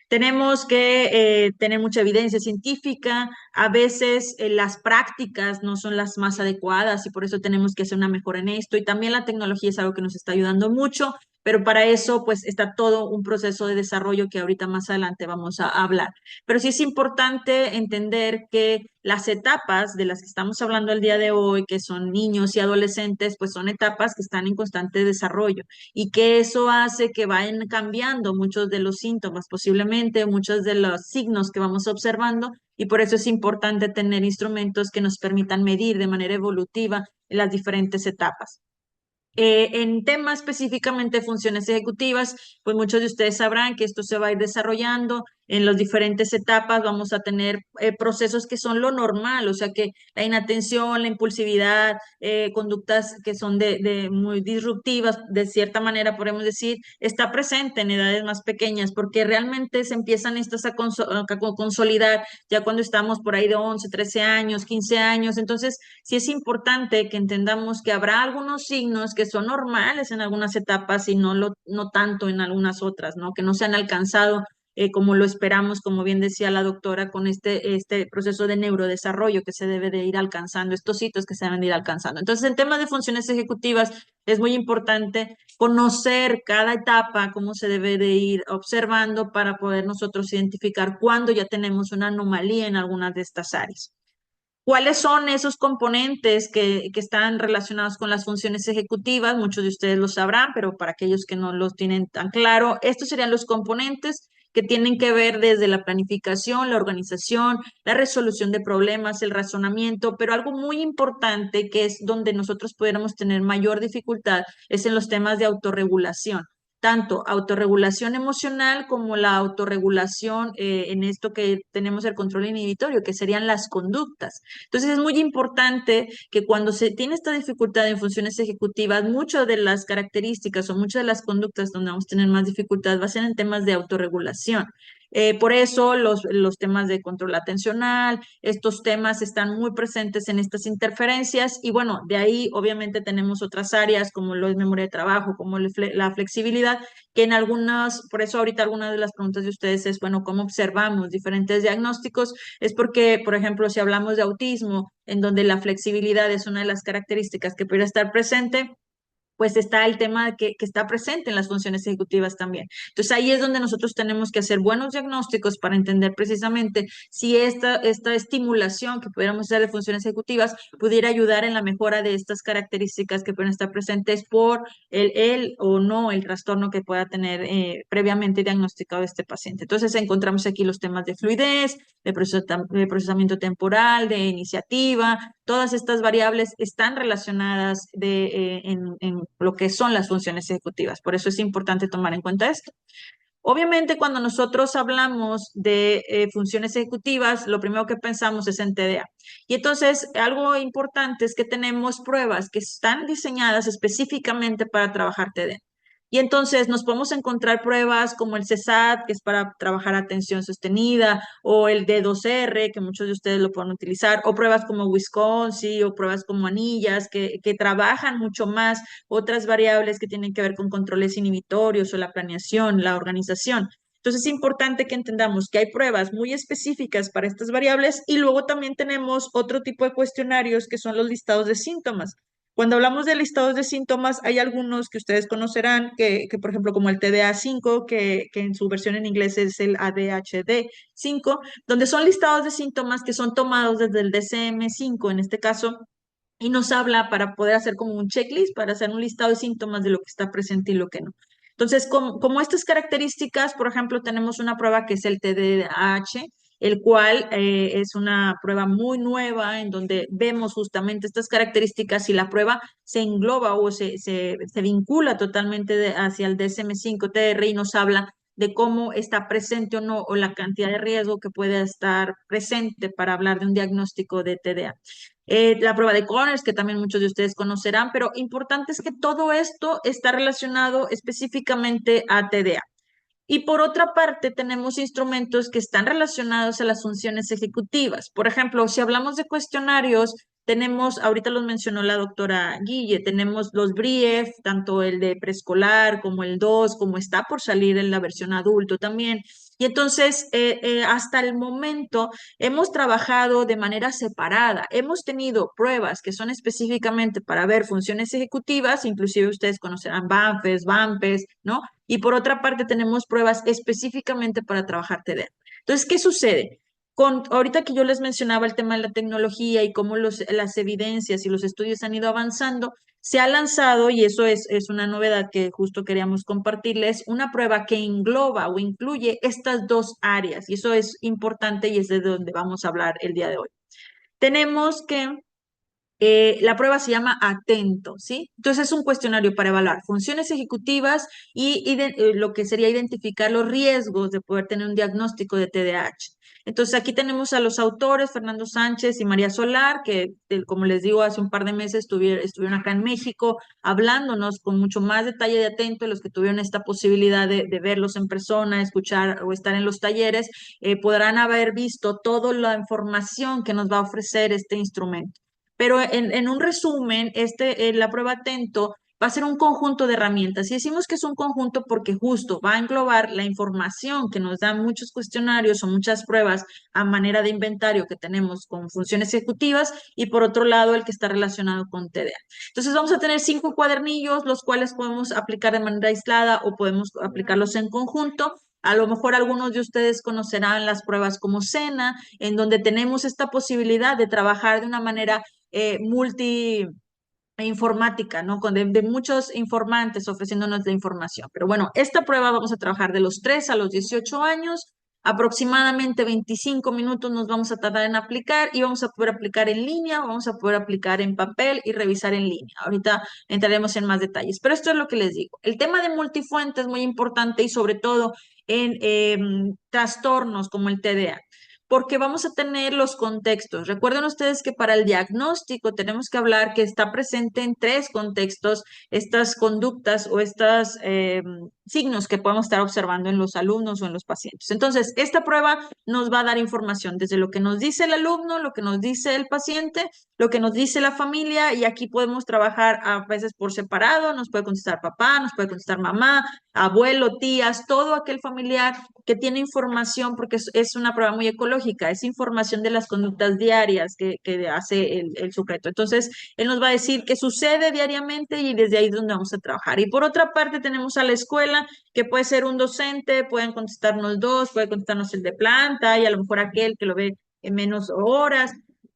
Tenemos que tener mucha evidencia científica, a veces las prácticas no son las más adecuadas y por eso tenemos que hacer una mejora en esto y también la tecnología es algo que nos está ayudando mucho, pero para eso pues está todo un proceso de desarrollo que ahorita más adelante vamos a hablar. Pero sí es importante entender que las etapas de las que estamos hablando el día de hoy, que son niños y adolescentes, pues son etapas que están en constante desarrollo y que eso hace que vayan cambiando muchos de los síntomas, posiblemente muchos de los signos que vamos observando, y por eso es importante tener instrumentos que nos permitan medir de manera evolutiva las diferentes etapas. En tema específicamente de funciones ejecutivas, pues muchos de ustedes sabrán que esto se va a ir desarrollando en las diferentes etapas, vamos a tener procesos que son lo normal, o sea que la inatención, la impulsividad, conductas que son de muy disruptivas, de cierta manera podemos decir, está presente en edades más pequeñas, porque realmente se empiezan estas a consolidar ya cuando estamos por ahí de 11, 13 años, 15 años, entonces sí es importante que entendamos que habrá algunos signos que son normales en algunas etapas y no tanto en algunas otras, ¿no? Que no se han alcanzado como lo esperamos, como bien decía la doctora, con este proceso de neurodesarrollo que se debe de ir alcanzando, estos hitos que se deben de ir alcanzando. Entonces, en temas de funciones ejecutivas, es muy importante conocer cada etapa, cómo se debe de ir observando para poder nosotros identificar cuándo ya tenemos una anomalía en algunas de estas áreas. ¿Cuáles son esos componentes que están relacionados con las funciones ejecutivas? Muchos de ustedes lo sabrán, pero para aquellos que no los tienen tan claro, estos serían los componentes que tienen que ver desde la planificación, la organización, la resolución de problemas, el razonamiento, pero algo muy importante que es donde nosotros pudiéramos tener mayor dificultad es en los temas de autorregulación. tanto autorregulación emocional como la autorregulación en esto que tenemos el control inhibitorio, que serían las conductas. Entonces es muy importante que cuando se tiene esta dificultad en funciones ejecutivas, muchas de las características o muchas de las conductas donde vamos a tener más dificultad va a ser en temas de autorregulación. Por eso los temas de control atencional, estos temas están muy presentes en estas interferencias y bueno, de ahí obviamente tenemos otras áreas como lo es memoria de trabajo, como la flexibilidad, que en algunas, por eso ahorita algunas de las preguntas de ustedes es, bueno, ¿cómo observamos diferentes diagnósticos? Es porque, por ejemplo, si hablamos de autismo, en donde la flexibilidad es una de las características que puede estar presente, pues está el tema que está presente en las funciones ejecutivas también. Entonces ahí es donde nosotros tenemos que hacer buenos diagnósticos para entender precisamente si esta estimulación que pudiéramos hacer de funciones ejecutivas pudiera ayudar en la mejora de estas características que pueden estar presentes por el o no el trastorno que pueda tener previamente diagnosticado este paciente. Entonces encontramos aquí los temas de fluidez, de procesamiento temporal, de iniciativa, todas estas variables están relacionadas en lo que son las funciones ejecutivas. Por eso es importante tomar en cuenta esto. Obviamente, cuando nosotros hablamos de funciones ejecutivas, lo primero que pensamos es en TDA. Y entonces, algo importante es que tenemos pruebas que están diseñadas específicamente para trabajar TDA. Y entonces nos podemos encontrar pruebas como el CSAT, que es para trabajar atención sostenida, o el D2R, que muchos de ustedes lo pueden utilizar, o pruebas como Wisconsin, o pruebas como Anillas, que trabajan mucho más otras variables que tienen que ver con controles inhibitorios o la planeación, la organización. Entonces es importante que entendamos que hay pruebas muy específicas para estas variables y luego también tenemos otro tipo de cuestionarios que son los listados de síntomas. Cuando hablamos de listados de síntomas, hay algunos que ustedes conocerán, por ejemplo, como el TDA-5, que en su versión en inglés es el ADHD-5, donde son listados de síntomas que son tomados desde el DSM-5 en este caso, y nos habla para poder hacer como un checklist, para hacer un listado de síntomas de lo que está presente y lo que no. Entonces, como estas características, por ejemplo, tenemos una prueba que es el TDAH, el cual es una prueba muy nueva en donde vemos justamente estas características y la prueba se engloba o se vincula totalmente hacia el DSM-5-TR y nos habla de cómo está presente o no, o la cantidad de riesgo que puede estar presente para hablar de un diagnóstico de TDA. La prueba de Conners, que también muchos de ustedes conocerán, pero importante es que todo esto está relacionado específicamente a TDA. Y por otra parte, tenemos instrumentos que están relacionados a las funciones ejecutivas. Por ejemplo, si hablamos de cuestionarios, tenemos, ahorita los mencionó la doctora Guille, tenemos los BRIEF, tanto el de preescolar como el 2, como está por salir en la versión adulto también. Y entonces, hasta el momento, hemos trabajado de manera separada. Hemos tenido pruebas que son específicamente para ver funciones ejecutivas, inclusive ustedes conocerán BANFES, BAMPES, ¿no? Y por otra parte tenemos pruebas específicamente para trabajar TDA. Entonces, ¿qué sucede? Ahorita que yo les mencionaba el tema de la tecnología y cómo las evidencias y los estudios han ido avanzando, se ha lanzado, y eso es una novedad que justo queríamos compartirles, una prueba que engloba o incluye estas dos áreas, y eso es importante y es de donde vamos a hablar el día de hoy. Tenemos que la prueba se llama Atento, ¿sí? Entonces es un cuestionario para evaluar funciones ejecutivas y lo que sería identificar los riesgos de poder tener un diagnóstico de TDAH. Entonces aquí tenemos a los autores, Fernando Sánchez y María Solar, que como les digo, hace un par de meses estuvieron acá en México hablándonos con mucho más detalle de Atento, los que tuvieron esta posibilidad de verlos en persona, escuchar o estar en los talleres, podrán haber visto toda la información que nos va a ofrecer este instrumento. Pero en un resumen, la prueba Atento va a ser un conjunto de herramientas. Y decimos que es un conjunto porque justo va a englobar la información que nos dan muchos cuestionarios o muchas pruebas a manera de inventario que tenemos con funciones ejecutivas y por otro lado el que está relacionado con TDA. Entonces vamos a tener 5 cuadernillos, los cuales podemos aplicar de manera aislada o podemos aplicarlos en conjunto. A lo mejor algunos de ustedes conocerán las pruebas como SENA, en donde tenemos esta posibilidad de trabajar de una manera multi informática, ¿no? De muchos informantes ofreciéndonos la información. Pero bueno, esta prueba vamos a trabajar de los 3 a los 18 años. Aproximadamente 25 minutos nos vamos a tardar en aplicar y vamos a poder aplicar en línea, vamos a poder aplicar en papel y revisar en línea. Ahorita entraremos en más detalles, pero esto es lo que les digo. El tema de multifuente es muy importante y sobre todo en trastornos como el TDA, porque vamos a tener los contextos. Recuerden ustedes que para el diagnóstico tenemos que hablar que está presente en 3 contextos estas conductas o estos signos que podemos estar observando en los alumnos o en los pacientes. Entonces, esta prueba nos va a dar información desde lo que nos dice el alumno, lo que nos dice el paciente, lo que nos dice la familia, y aquí podemos trabajar a veces por separado, nos puede contestar papá, nos puede contestar mamá, abuelo, tías, todo aquel familiar que tiene información, porque es una prueba muy ecológica, es información de las conductas diarias que hace el sujeto. Entonces, él nos va a decir qué sucede diariamente y desde ahí es donde vamos a trabajar. Y por otra parte, tenemos a la escuela, que puede ser un docente, pueden contestarnos 2, puede contestarnos el de planta y a lo mejor aquel que lo ve en menos horas.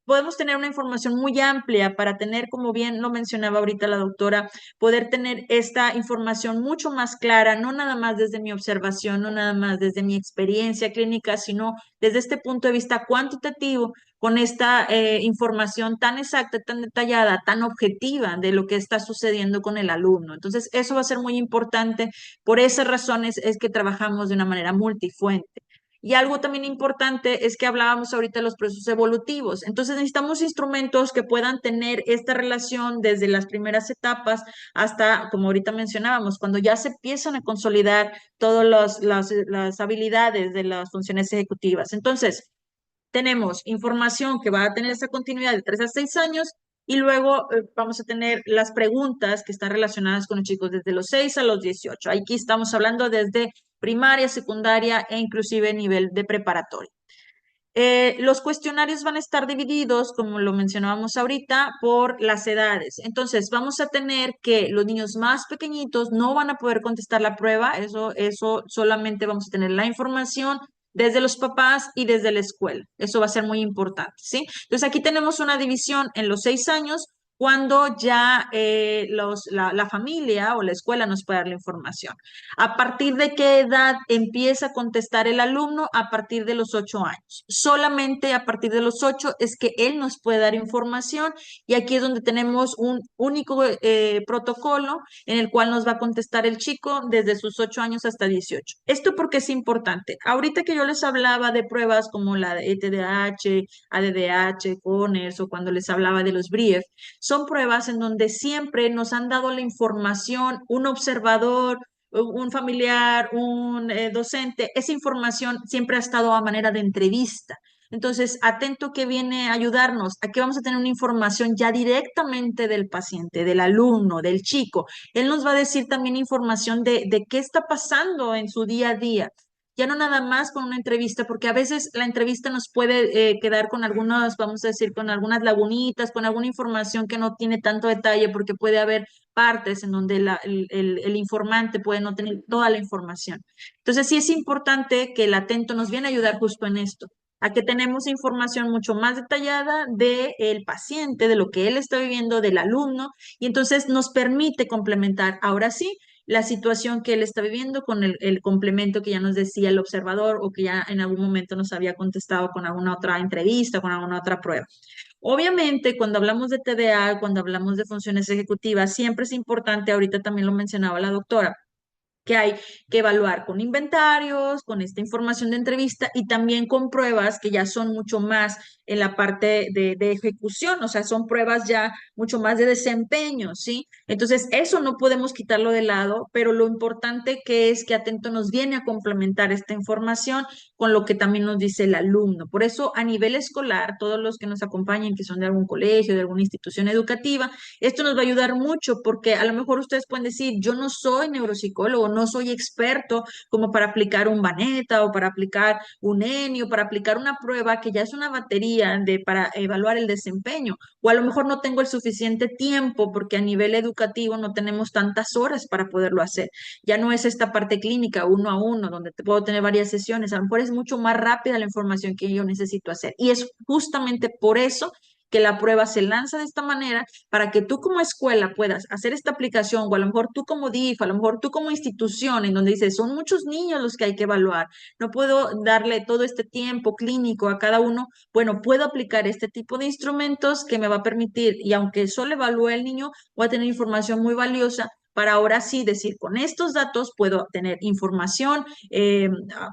Podemos tener una información muy amplia para tener, como bien lo mencionaba ahorita la doctora, poder tener esta información mucho más clara, no nada más desde mi observación, no nada más desde mi experiencia clínica, sino desde este punto de vista cuantitativo, con esta información tan exacta, tan detallada, tan objetiva de lo que está sucediendo con el alumno. Entonces, eso va a ser muy importante. Por esas razones es que trabajamos de una manera multifuente. Y algo también importante es que hablábamos ahorita de los procesos evolutivos. Entonces necesitamos instrumentos que puedan tener esta relación desde las primeras etapas hasta, como ahorita mencionábamos, cuando ya se empiezan a consolidar todas las habilidades de las funciones ejecutivas. Entonces, tenemos información que va a tener esa continuidad de 3 a 6 años y luego vamos a tener las preguntas que están relacionadas con los chicos desde los 6 a los 18. Aquí estamos hablando desde primaria, secundaria e inclusive nivel de preparatoria. Los cuestionarios van a estar divididos, como lo mencionábamos ahorita, por las edades. Entonces, vamos a tener que los niños más pequeñitos no van a poder contestar la prueba, eso solamente vamos a tener la información desde los papás y desde la escuela. Eso va a ser muy importante, ¿sí? Entonces, aquí tenemos una división en los 6 años, cuando ya la familia o la escuela nos puede dar la información. ¿A partir de qué edad empieza a contestar el alumno? A partir de los 8 años. Solamente a partir de los 8 es que él nos puede dar información y aquí es donde tenemos un único protocolo en el cual nos va a contestar el chico desde sus 8 años hasta 18. Esto porque es importante. Ahorita que yo les hablaba de pruebas como la de ETDH, ADDH, Conners o cuando les hablaba de los BRIEF, son pruebas en donde siempre nos han dado la información un observador, un familiar, un docente, esa información siempre ha estado a manera de entrevista. Entonces, atento que viene a ayudarnos. Aquí vamos a tener una información ya directamente del paciente, del alumno, del chico. Él nos va a decir también información de qué está pasando en su día a día. Ya no nada más con una entrevista, porque a veces la entrevista nos puede quedar con algunas, vamos a decir, con algunas lagunitas, con alguna información que no tiene tanto detalle, porque puede haber partes en donde el informante puede no tener toda la información. Entonces, sí es importante que el atento nos viene a ayudar justo en esto, a que tenemos información mucho más detallada del paciente, de lo que él está viviendo, del alumno, y entonces nos permite complementar, ahora sí, la situación que él está viviendo con el complemento que ya nos decía el observador o que ya en algún momento nos había contestado con alguna otra entrevista, con alguna otra prueba. Obviamente, cuando hablamos de TDA, cuando hablamos de funciones ejecutivas, siempre es importante, ahorita también lo mencionaba la doctora, que hay que evaluar con inventarios, con esta información de entrevista y también con pruebas que ya son mucho más en la parte de ejecución, o sea, son pruebas ya mucho más de desempeño, ¿sí? Entonces, eso no podemos quitarlo de lado, pero lo importante que es que Atento nos viene a complementar esta información con lo que también nos dice el alumno. Por eso, a nivel escolar, todos los que nos acompañen, que son de algún colegio, de alguna institución educativa, esto nos va a ayudar mucho porque a lo mejor ustedes pueden decir, yo no soy neuropsicólogo, no soy experto como para aplicar un Banetta o para aplicar un ENI o para aplicar una prueba que ya es una batería para evaluar el desempeño. O a lo mejor no tengo el suficiente tiempo porque a nivel educativo no tenemos tantas horas para poderlo hacer. Ya no es esta parte clínica uno a uno donde te puedo tener varias sesiones. A lo mejor es mucho más rápida la información que yo necesito hacer. Y es justamente por eso que la prueba se lanza de esta manera para que tú como escuela puedas hacer esta aplicación, o a lo mejor tú como DIF, a lo mejor tú como institución, en donde dices, son muchos niños los que hay que evaluar, no puedo darle todo este tiempo clínico a cada uno. Bueno, puedo aplicar este tipo de instrumentos que me va a permitir, y aunque solo evalúe el niño, voy a tener información muy valiosa para ahora sí decir, con estos datos puedo obtener información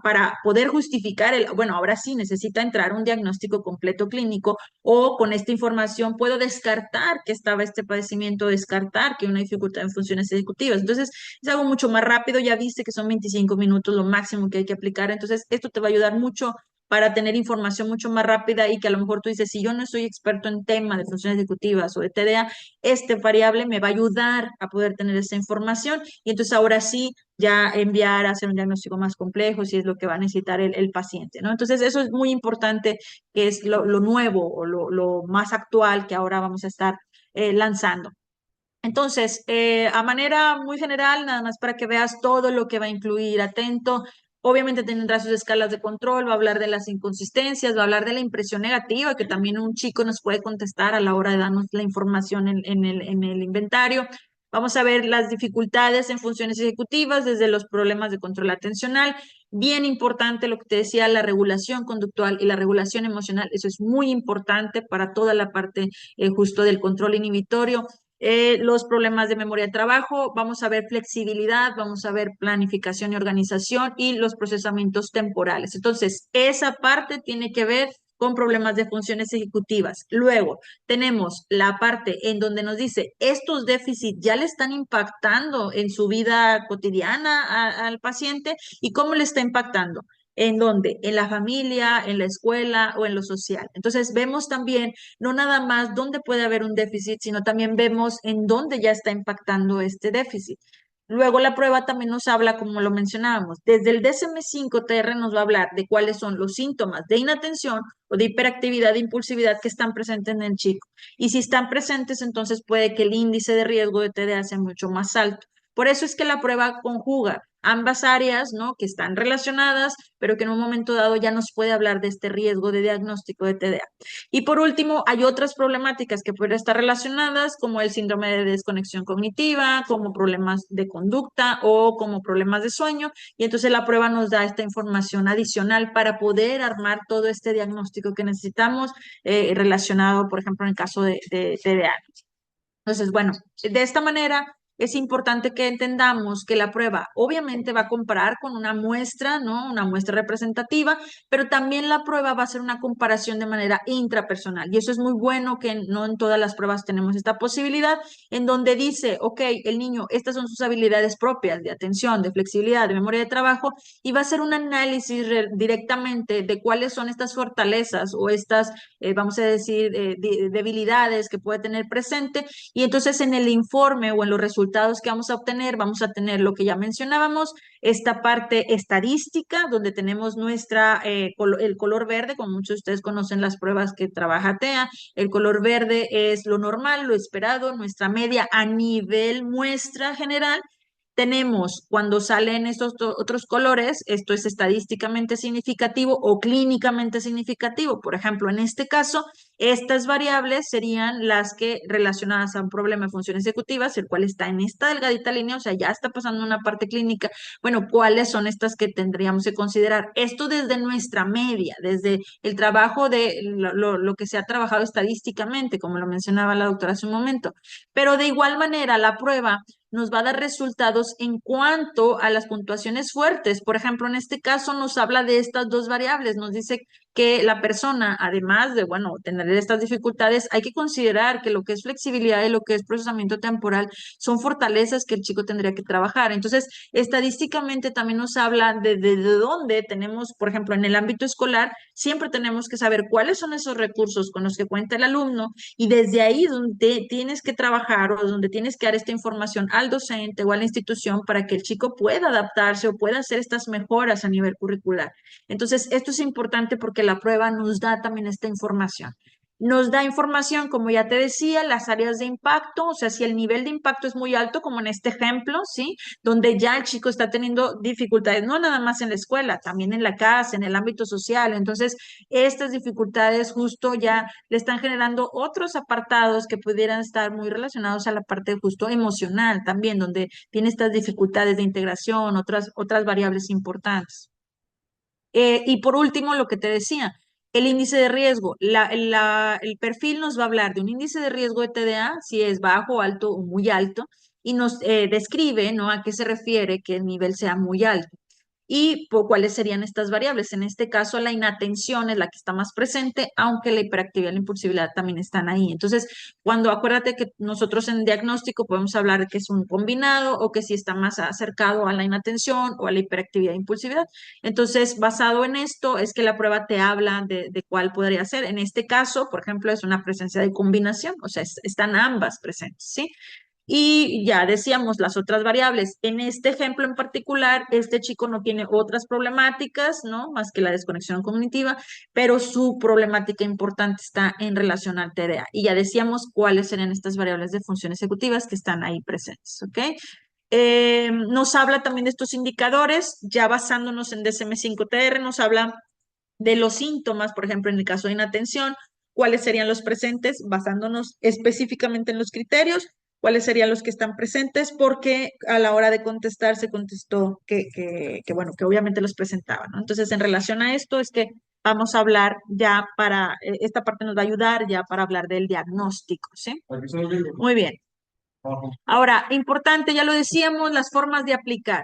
para poder justificar bueno, ahora sí necesita entrar un diagnóstico completo clínico, o con esta información puedo descartar que estaba este padecimiento, descartar que una dificultad en funciones ejecutivas. Entonces, es algo mucho más rápido, ya viste que son 25 minutos lo máximo que hay que aplicar, entonces esto te va a ayudar mucho para tener información mucho más rápida, y que a lo mejor tú dices, si yo no soy experto en tema de funciones ejecutivas o de TDA, este variable me va a ayudar a poder tener esa información, y entonces ahora sí ya enviar a hacer un diagnóstico más complejo si es lo que va a necesitar el paciente, ¿no? Entonces eso es muy importante, que es lo nuevo o lo más actual que ahora vamos a estar lanzando. Entonces, a manera muy general, nada más para que veas todo lo que va a incluir, atento. Obviamente tendrá sus escalas de control, va a hablar de las inconsistencias, va a hablar de la impresión negativa, que también un chico nos puede contestar a la hora de darnos la información en el inventario. Vamos a ver las dificultades en funciones ejecutivas, desde los problemas de control atencional. Bien importante lo que te decía, la regulación conductual y la regulación emocional. Eso es muy importante para toda la parte justo del control inhibitorio. Los problemas de memoria de trabajo, vamos a ver flexibilidad, vamos a ver planificación y organización, y los procesamientos temporales. Entonces, esa parte tiene que ver con problemas de funciones ejecutivas. Luego, tenemos la parte en donde nos dice, estos déficits ya le están impactando en su vida cotidiana al paciente, y cómo le está impactando. ¿En dónde? En la familia, en la escuela o en lo social. Entonces, vemos también no nada más dónde puede haber un déficit, sino también vemos en dónde ya está impactando este déficit. Luego la prueba también nos habla, como lo mencionábamos, desde el DSM-5-TR nos va a hablar de cuáles son los síntomas de inatención o de hiperactividad e impulsividad que están presentes en el chico. Y si están presentes, entonces puede que el índice de riesgo de TDA sea mucho más alto. Por eso es que la prueba conjuga ambas áreas, ¿no? Que están relacionadas, pero que en un momento dado ya nos puede hablar de este riesgo de diagnóstico de TDA. Y por último, hay otras problemáticas que pueden estar relacionadas, como el síndrome de desconexión cognitiva, como problemas de conducta o como problemas de sueño. Y entonces la prueba nos da esta información adicional para poder armar todo este diagnóstico que necesitamos relacionado, por ejemplo, en el caso de TDA. Entonces, bueno, de esta manera es importante que entendamos que la prueba obviamente va a comparar con una muestra, ¿no? Una muestra representativa, pero también la prueba va a ser una comparación de manera intrapersonal. Y eso es muy bueno, que no en todas las pruebas tenemos esta posibilidad, en donde dice, ok, el niño, estas son sus habilidades propias de atención, de flexibilidad, de memoria de trabajo, y va a hacer un análisis directamente de cuáles son estas fortalezas o estas, vamos a decir, debilidades que puede tener presente. Y entonces en el informe o en los resultados que vamos a obtener, vamos a tener lo que ya mencionábamos, esta parte estadística, donde tenemos el color verde, como muchos de ustedes conocen las pruebas que trabaja TEA, el color verde es lo normal, lo esperado, nuestra media a nivel muestra general. Tenemos, cuando salen estos otros colores, esto es estadísticamente significativo o clínicamente significativo. Por ejemplo, en este caso, estas variables serían las que relacionadas a un problema de funciones ejecutivas, el cual está en esta delgadita línea, o sea, ya está pasando una parte clínica. Bueno, ¿cuáles son estas que tendríamos que considerar? Esto desde nuestra media, desde el trabajo de lo que se ha trabajado estadísticamente, como lo mencionaba la doctora hace un momento. Pero de igual manera, la prueba nos va a dar resultados en cuanto a las puntuaciones fuertes. Por ejemplo, en este caso nos habla de estas dos variables. Nos dice que la persona, además de, bueno, tener estas dificultades, hay que considerar que lo que es flexibilidad y lo que es procesamiento temporal son fortalezas que el chico tendría que trabajar. Entonces, estadísticamente también nos habla de dónde tenemos, por ejemplo, en el ámbito escolar, siempre tenemos que saber cuáles son esos recursos con los que cuenta el alumno, y desde ahí donde tienes que trabajar o donde tienes que dar esta información al docente o a la institución para que el chico pueda adaptarse o pueda hacer estas mejoras a nivel curricular. Entonces, esto es importante porque la prueba nos da también esta información. Nos da información, como ya te decía, las áreas de impacto, o sea, si el nivel de impacto es muy alto, como en este ejemplo, ¿sí? Donde ya el chico está teniendo dificultades, no nada más en la escuela, también en la casa, en el ámbito social. Entonces, estas dificultades justo ya le están generando otros apartados que pudieran estar muy relacionados a la parte justo emocional también, donde tiene estas dificultades de integración, otras variables importantes. Y por último, lo que te decía, el índice de riesgo. El perfil nos va a hablar de un índice de riesgo de TDA, si es bajo, alto o muy alto, y nos describe, ¿no? A qué se refiere que el nivel sea muy alto. Y cuáles serían estas variables. En este caso, la inatención es la que está más presente, aunque la hiperactividad y la impulsividad también están ahí. Entonces, cuando acuérdate que nosotros en diagnóstico podemos hablar de que es un combinado o que si está más acercado a la inatención o a la hiperactividad e impulsividad. Entonces, basado en esto, es que la prueba te habla de cuál podría ser. En este caso, por ejemplo, es una presencia de combinación, o sea, están ambas presentes, ¿sí? Y ya decíamos las otras variables. En este ejemplo en particular, este chico no tiene otras problemáticas, ¿no? Más que la desconexión cognitiva, pero su problemática importante está en relación al TDA. Y ya decíamos cuáles serían estas variables de función ejecutivas que están ahí presentes, ¿ok? Nos habla también de estos indicadores, ya basándonos en DSM-5TR, nos habla de los síntomas, por ejemplo, en el caso de inatención, cuáles serían los presentes, basándonos específicamente en los criterios, cuáles serían los que están presentes, porque a la hora de contestar se contestó bueno, que obviamente los presentaba, ¿no? Entonces, en relación a esto es que vamos a hablar ya esta parte nos va a ayudar ya para hablar del diagnóstico, ¿sí? Muy bien. Ahora, importante, ya lo decíamos, las formas de aplicar.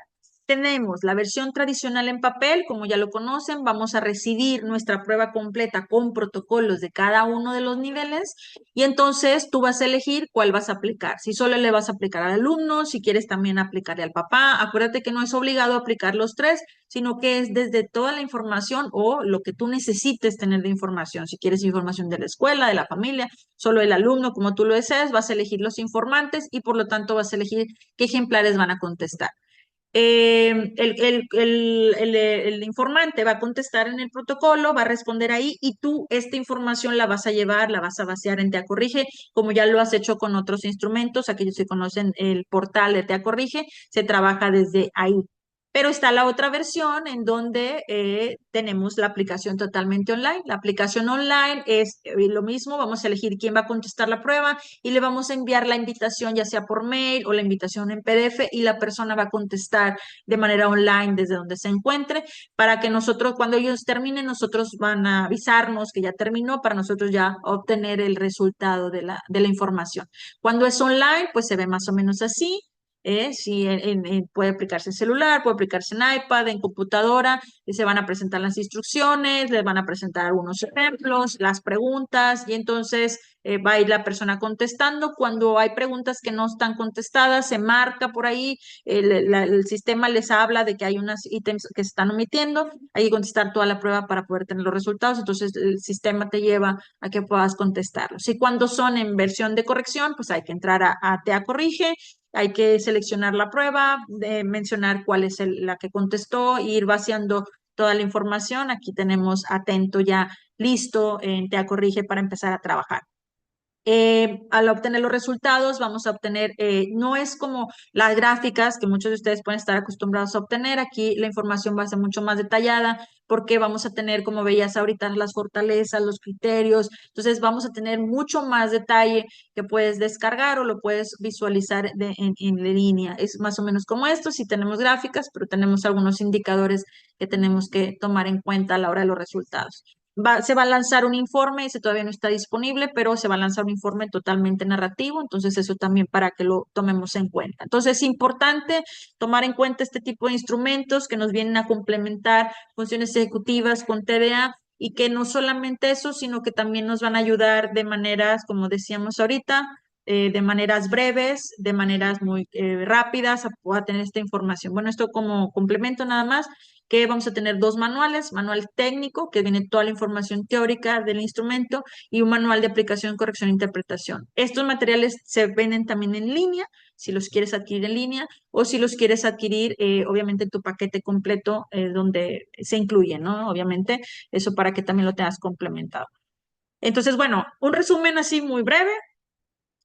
Tenemos la versión tradicional en papel, como ya lo conocen, vamos a recibir nuestra prueba completa con protocolos de cada uno de los niveles y entonces tú vas a elegir cuál vas a aplicar. Si solo le vas a aplicar al alumno, si quieres también aplicarle al papá, acuérdate que no es obligado aplicar los tres, sino que es desde toda la información o lo que tú necesites tener de información. Si quieres información de la escuela, de la familia, solo el alumno, como tú lo deseas, vas a elegir los informantes y por lo tanto vas a elegir qué ejemplares van a contestar. El informante va a contestar en el protocolo, va a responder ahí y tú esta información la vas a llevar, la vas a vaciar en Tea Corrige, como ya lo has hecho con otros instrumentos, aquellos que conocen el portal de Tea Corrige, se trabaja desde ahí. Pero está la otra versión en donde tenemos la aplicación totalmente online. La aplicación online es lo mismo, vamos a elegir quién va a contestar la prueba y le vamos a enviar la invitación ya sea por mail o la invitación en PDF y la persona va a contestar de manera online desde donde se encuentre para que nosotros, cuando ellos terminen, nosotros van a avisarnos que ya terminó para nosotros ya obtener el resultado de la información. Cuando es online, pues se ve más o menos así. Sí, puede aplicarse en celular, puede aplicarse en iPad, en computadora, y se van a presentar las instrucciones, les van a presentar algunos ejemplos, las preguntas, y entonces va a ir la persona contestando. Cuando hay preguntas que no están contestadas, se marca por ahí, el sistema les habla de que hay unos ítems que se están omitiendo, hay que contestar toda la prueba para poder tener los resultados, entonces el sistema te lleva a que puedas contestarlos. Y cuando son en versión de corrección, pues hay que entrar a Tea Corrige, hay que seleccionar la prueba, mencionar cuál es la que contestó, e ir vaciando toda la información. Aquí tenemos atento ya listo en Tea Corrige para empezar a trabajar. Al obtener los resultados, vamos a obtener, no es como las gráficas que muchos de ustedes pueden estar acostumbrados a obtener. Aquí la información va a ser mucho más detallada porque vamos a tener, como veías ahorita, las fortalezas, los criterios. Entonces, vamos a tener mucho más detalle que puedes descargar o lo puedes visualizar en línea. Es más o menos como esto. Sí tenemos gráficas, pero tenemos algunos indicadores que tenemos que tomar en cuenta a la hora de los resultados. Se va a lanzar un informe, ese todavía no está disponible, pero se va a lanzar un informe totalmente narrativo, entonces eso también para que lo tomemos en cuenta. Entonces es importante tomar en cuenta este tipo de instrumentos que nos vienen a complementar funciones ejecutivas con TDA y que no solamente eso, sino que también nos van a ayudar de maneras, como decíamos ahorita, de maneras breves, de maneras muy rápidas a tener esta información. Bueno, esto como complemento nada más que vamos a tener dos manuales, manual técnico, que viene toda la información teórica del instrumento, y un manual de aplicación, corrección e interpretación. Estos materiales se venden también en línea, si los quieres adquirir en línea, o si los quieres adquirir, obviamente, en tu paquete completo, donde se incluye, ¿no? Obviamente, eso para que también lo tengas complementado. Entonces, bueno, un resumen así muy breve.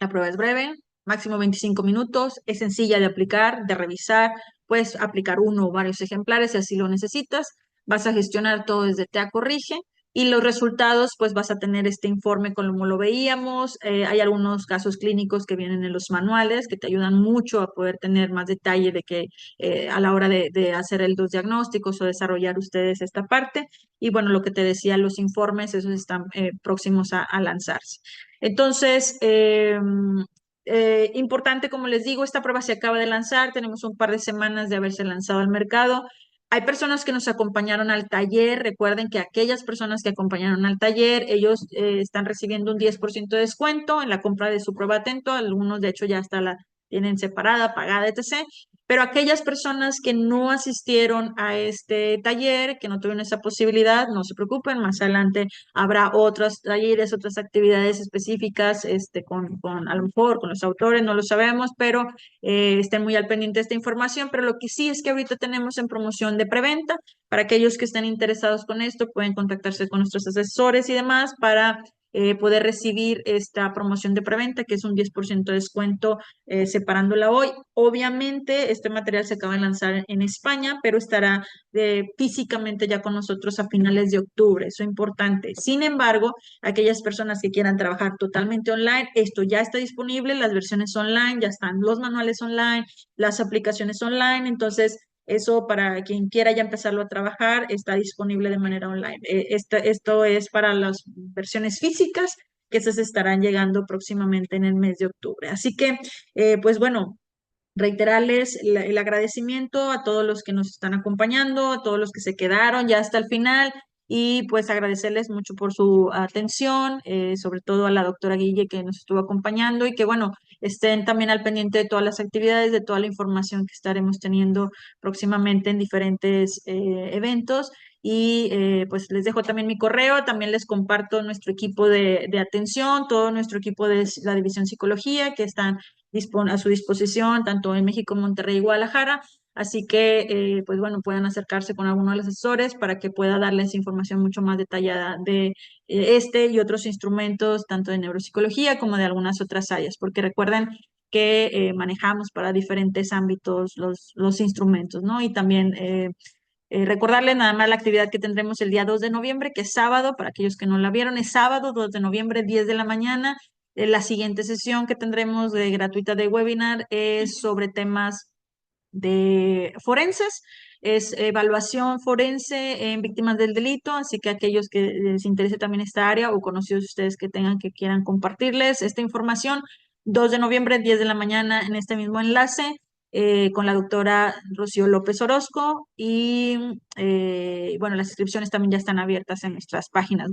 La prueba es breve, máximo 25 minutos, es sencilla de aplicar, de revisar, puedes aplicar uno o varios ejemplares si así lo necesitas, vas a gestionar todo desde TEA Corrige y los resultados, pues vas a tener este informe como lo veíamos, hay algunos casos clínicos que vienen en los manuales que te ayudan mucho a poder tener más detalle de que a la hora de hacer los diagnósticos o desarrollar ustedes esta parte. Y bueno, lo que te decía, los informes, esos están próximos a lanzarse. Entonces, importante, como les digo, esta prueba se acaba de lanzar, tenemos un par de semanas de haberse lanzado al mercado. Hay personas que nos acompañaron al taller, recuerden que aquellas personas que acompañaron al taller, ellos están recibiendo un 10% de descuento en la compra de su prueba Atento, algunos de hecho ya hasta la tienen separada, pagada, etc. Pero aquellas personas que no asistieron a este taller, que no tuvieron esa posibilidad, no se preocupen, más adelante habrá otros talleres, otras actividades específicas, a lo mejor con los autores, no lo sabemos, pero estén muy al pendiente de esta información. Pero lo que sí es que ahorita tenemos en promoción de preventa. Para aquellos que estén interesados con esto, pueden contactarse con nuestros asesores y demás para poder recibir esta promoción de preventa, que es un 10% de descuento separándola hoy. Obviamente, este material se acaba de lanzar en España, pero estará físicamente ya con nosotros a finales de octubre, eso es importante. Sin embargo, aquellas personas que quieran trabajar totalmente online, esto ya está disponible, las versiones online, ya están los manuales online, las aplicaciones online, entonces eso para quien quiera ya empezarlo a trabajar está disponible de manera online. Esto es para las versiones físicas que se estarán llegando próximamente en el mes de octubre. Así que, pues bueno, reiterarles el agradecimiento a todos los que nos están acompañando, a todos los que se quedaron ya hasta el final y pues agradecerles mucho por su atención, sobre todo a la doctora Guille que nos estuvo acompañando y que bueno, estén también al pendiente de todas las actividades, de toda la información que estaremos teniendo próximamente en diferentes eventos. Y pues les dejo también mi correo, también les comparto nuestro equipo de atención, todo nuestro equipo de la División Psicología que están a su disposición, tanto en México, Monterrey y Guadalajara. Así que, pues bueno, puedan acercarse con alguno de los asesores para que pueda darles información mucho más detallada de este y otros instrumentos, tanto de neuropsicología como de algunas otras áreas, porque recuerden que manejamos para diferentes ámbitos los instrumentos, ¿no? Y también recordarles nada más la actividad que tendremos el día 2 de noviembre, que es sábado, para aquellos que no la vieron, es sábado 2 de noviembre, 10 de la mañana. La siguiente sesión que tendremos gratuita de webinar es sobre temas de forenses, es evaluación forense en víctimas del delito, así que aquellos que les interese también esta área o conocidos de ustedes que tengan que quieran compartirles esta información, 2 de noviembre, 10 de la mañana en este mismo enlace. Con la doctora Rocío López Orozco y bueno, las inscripciones también ya están abiertas en nuestras páginas.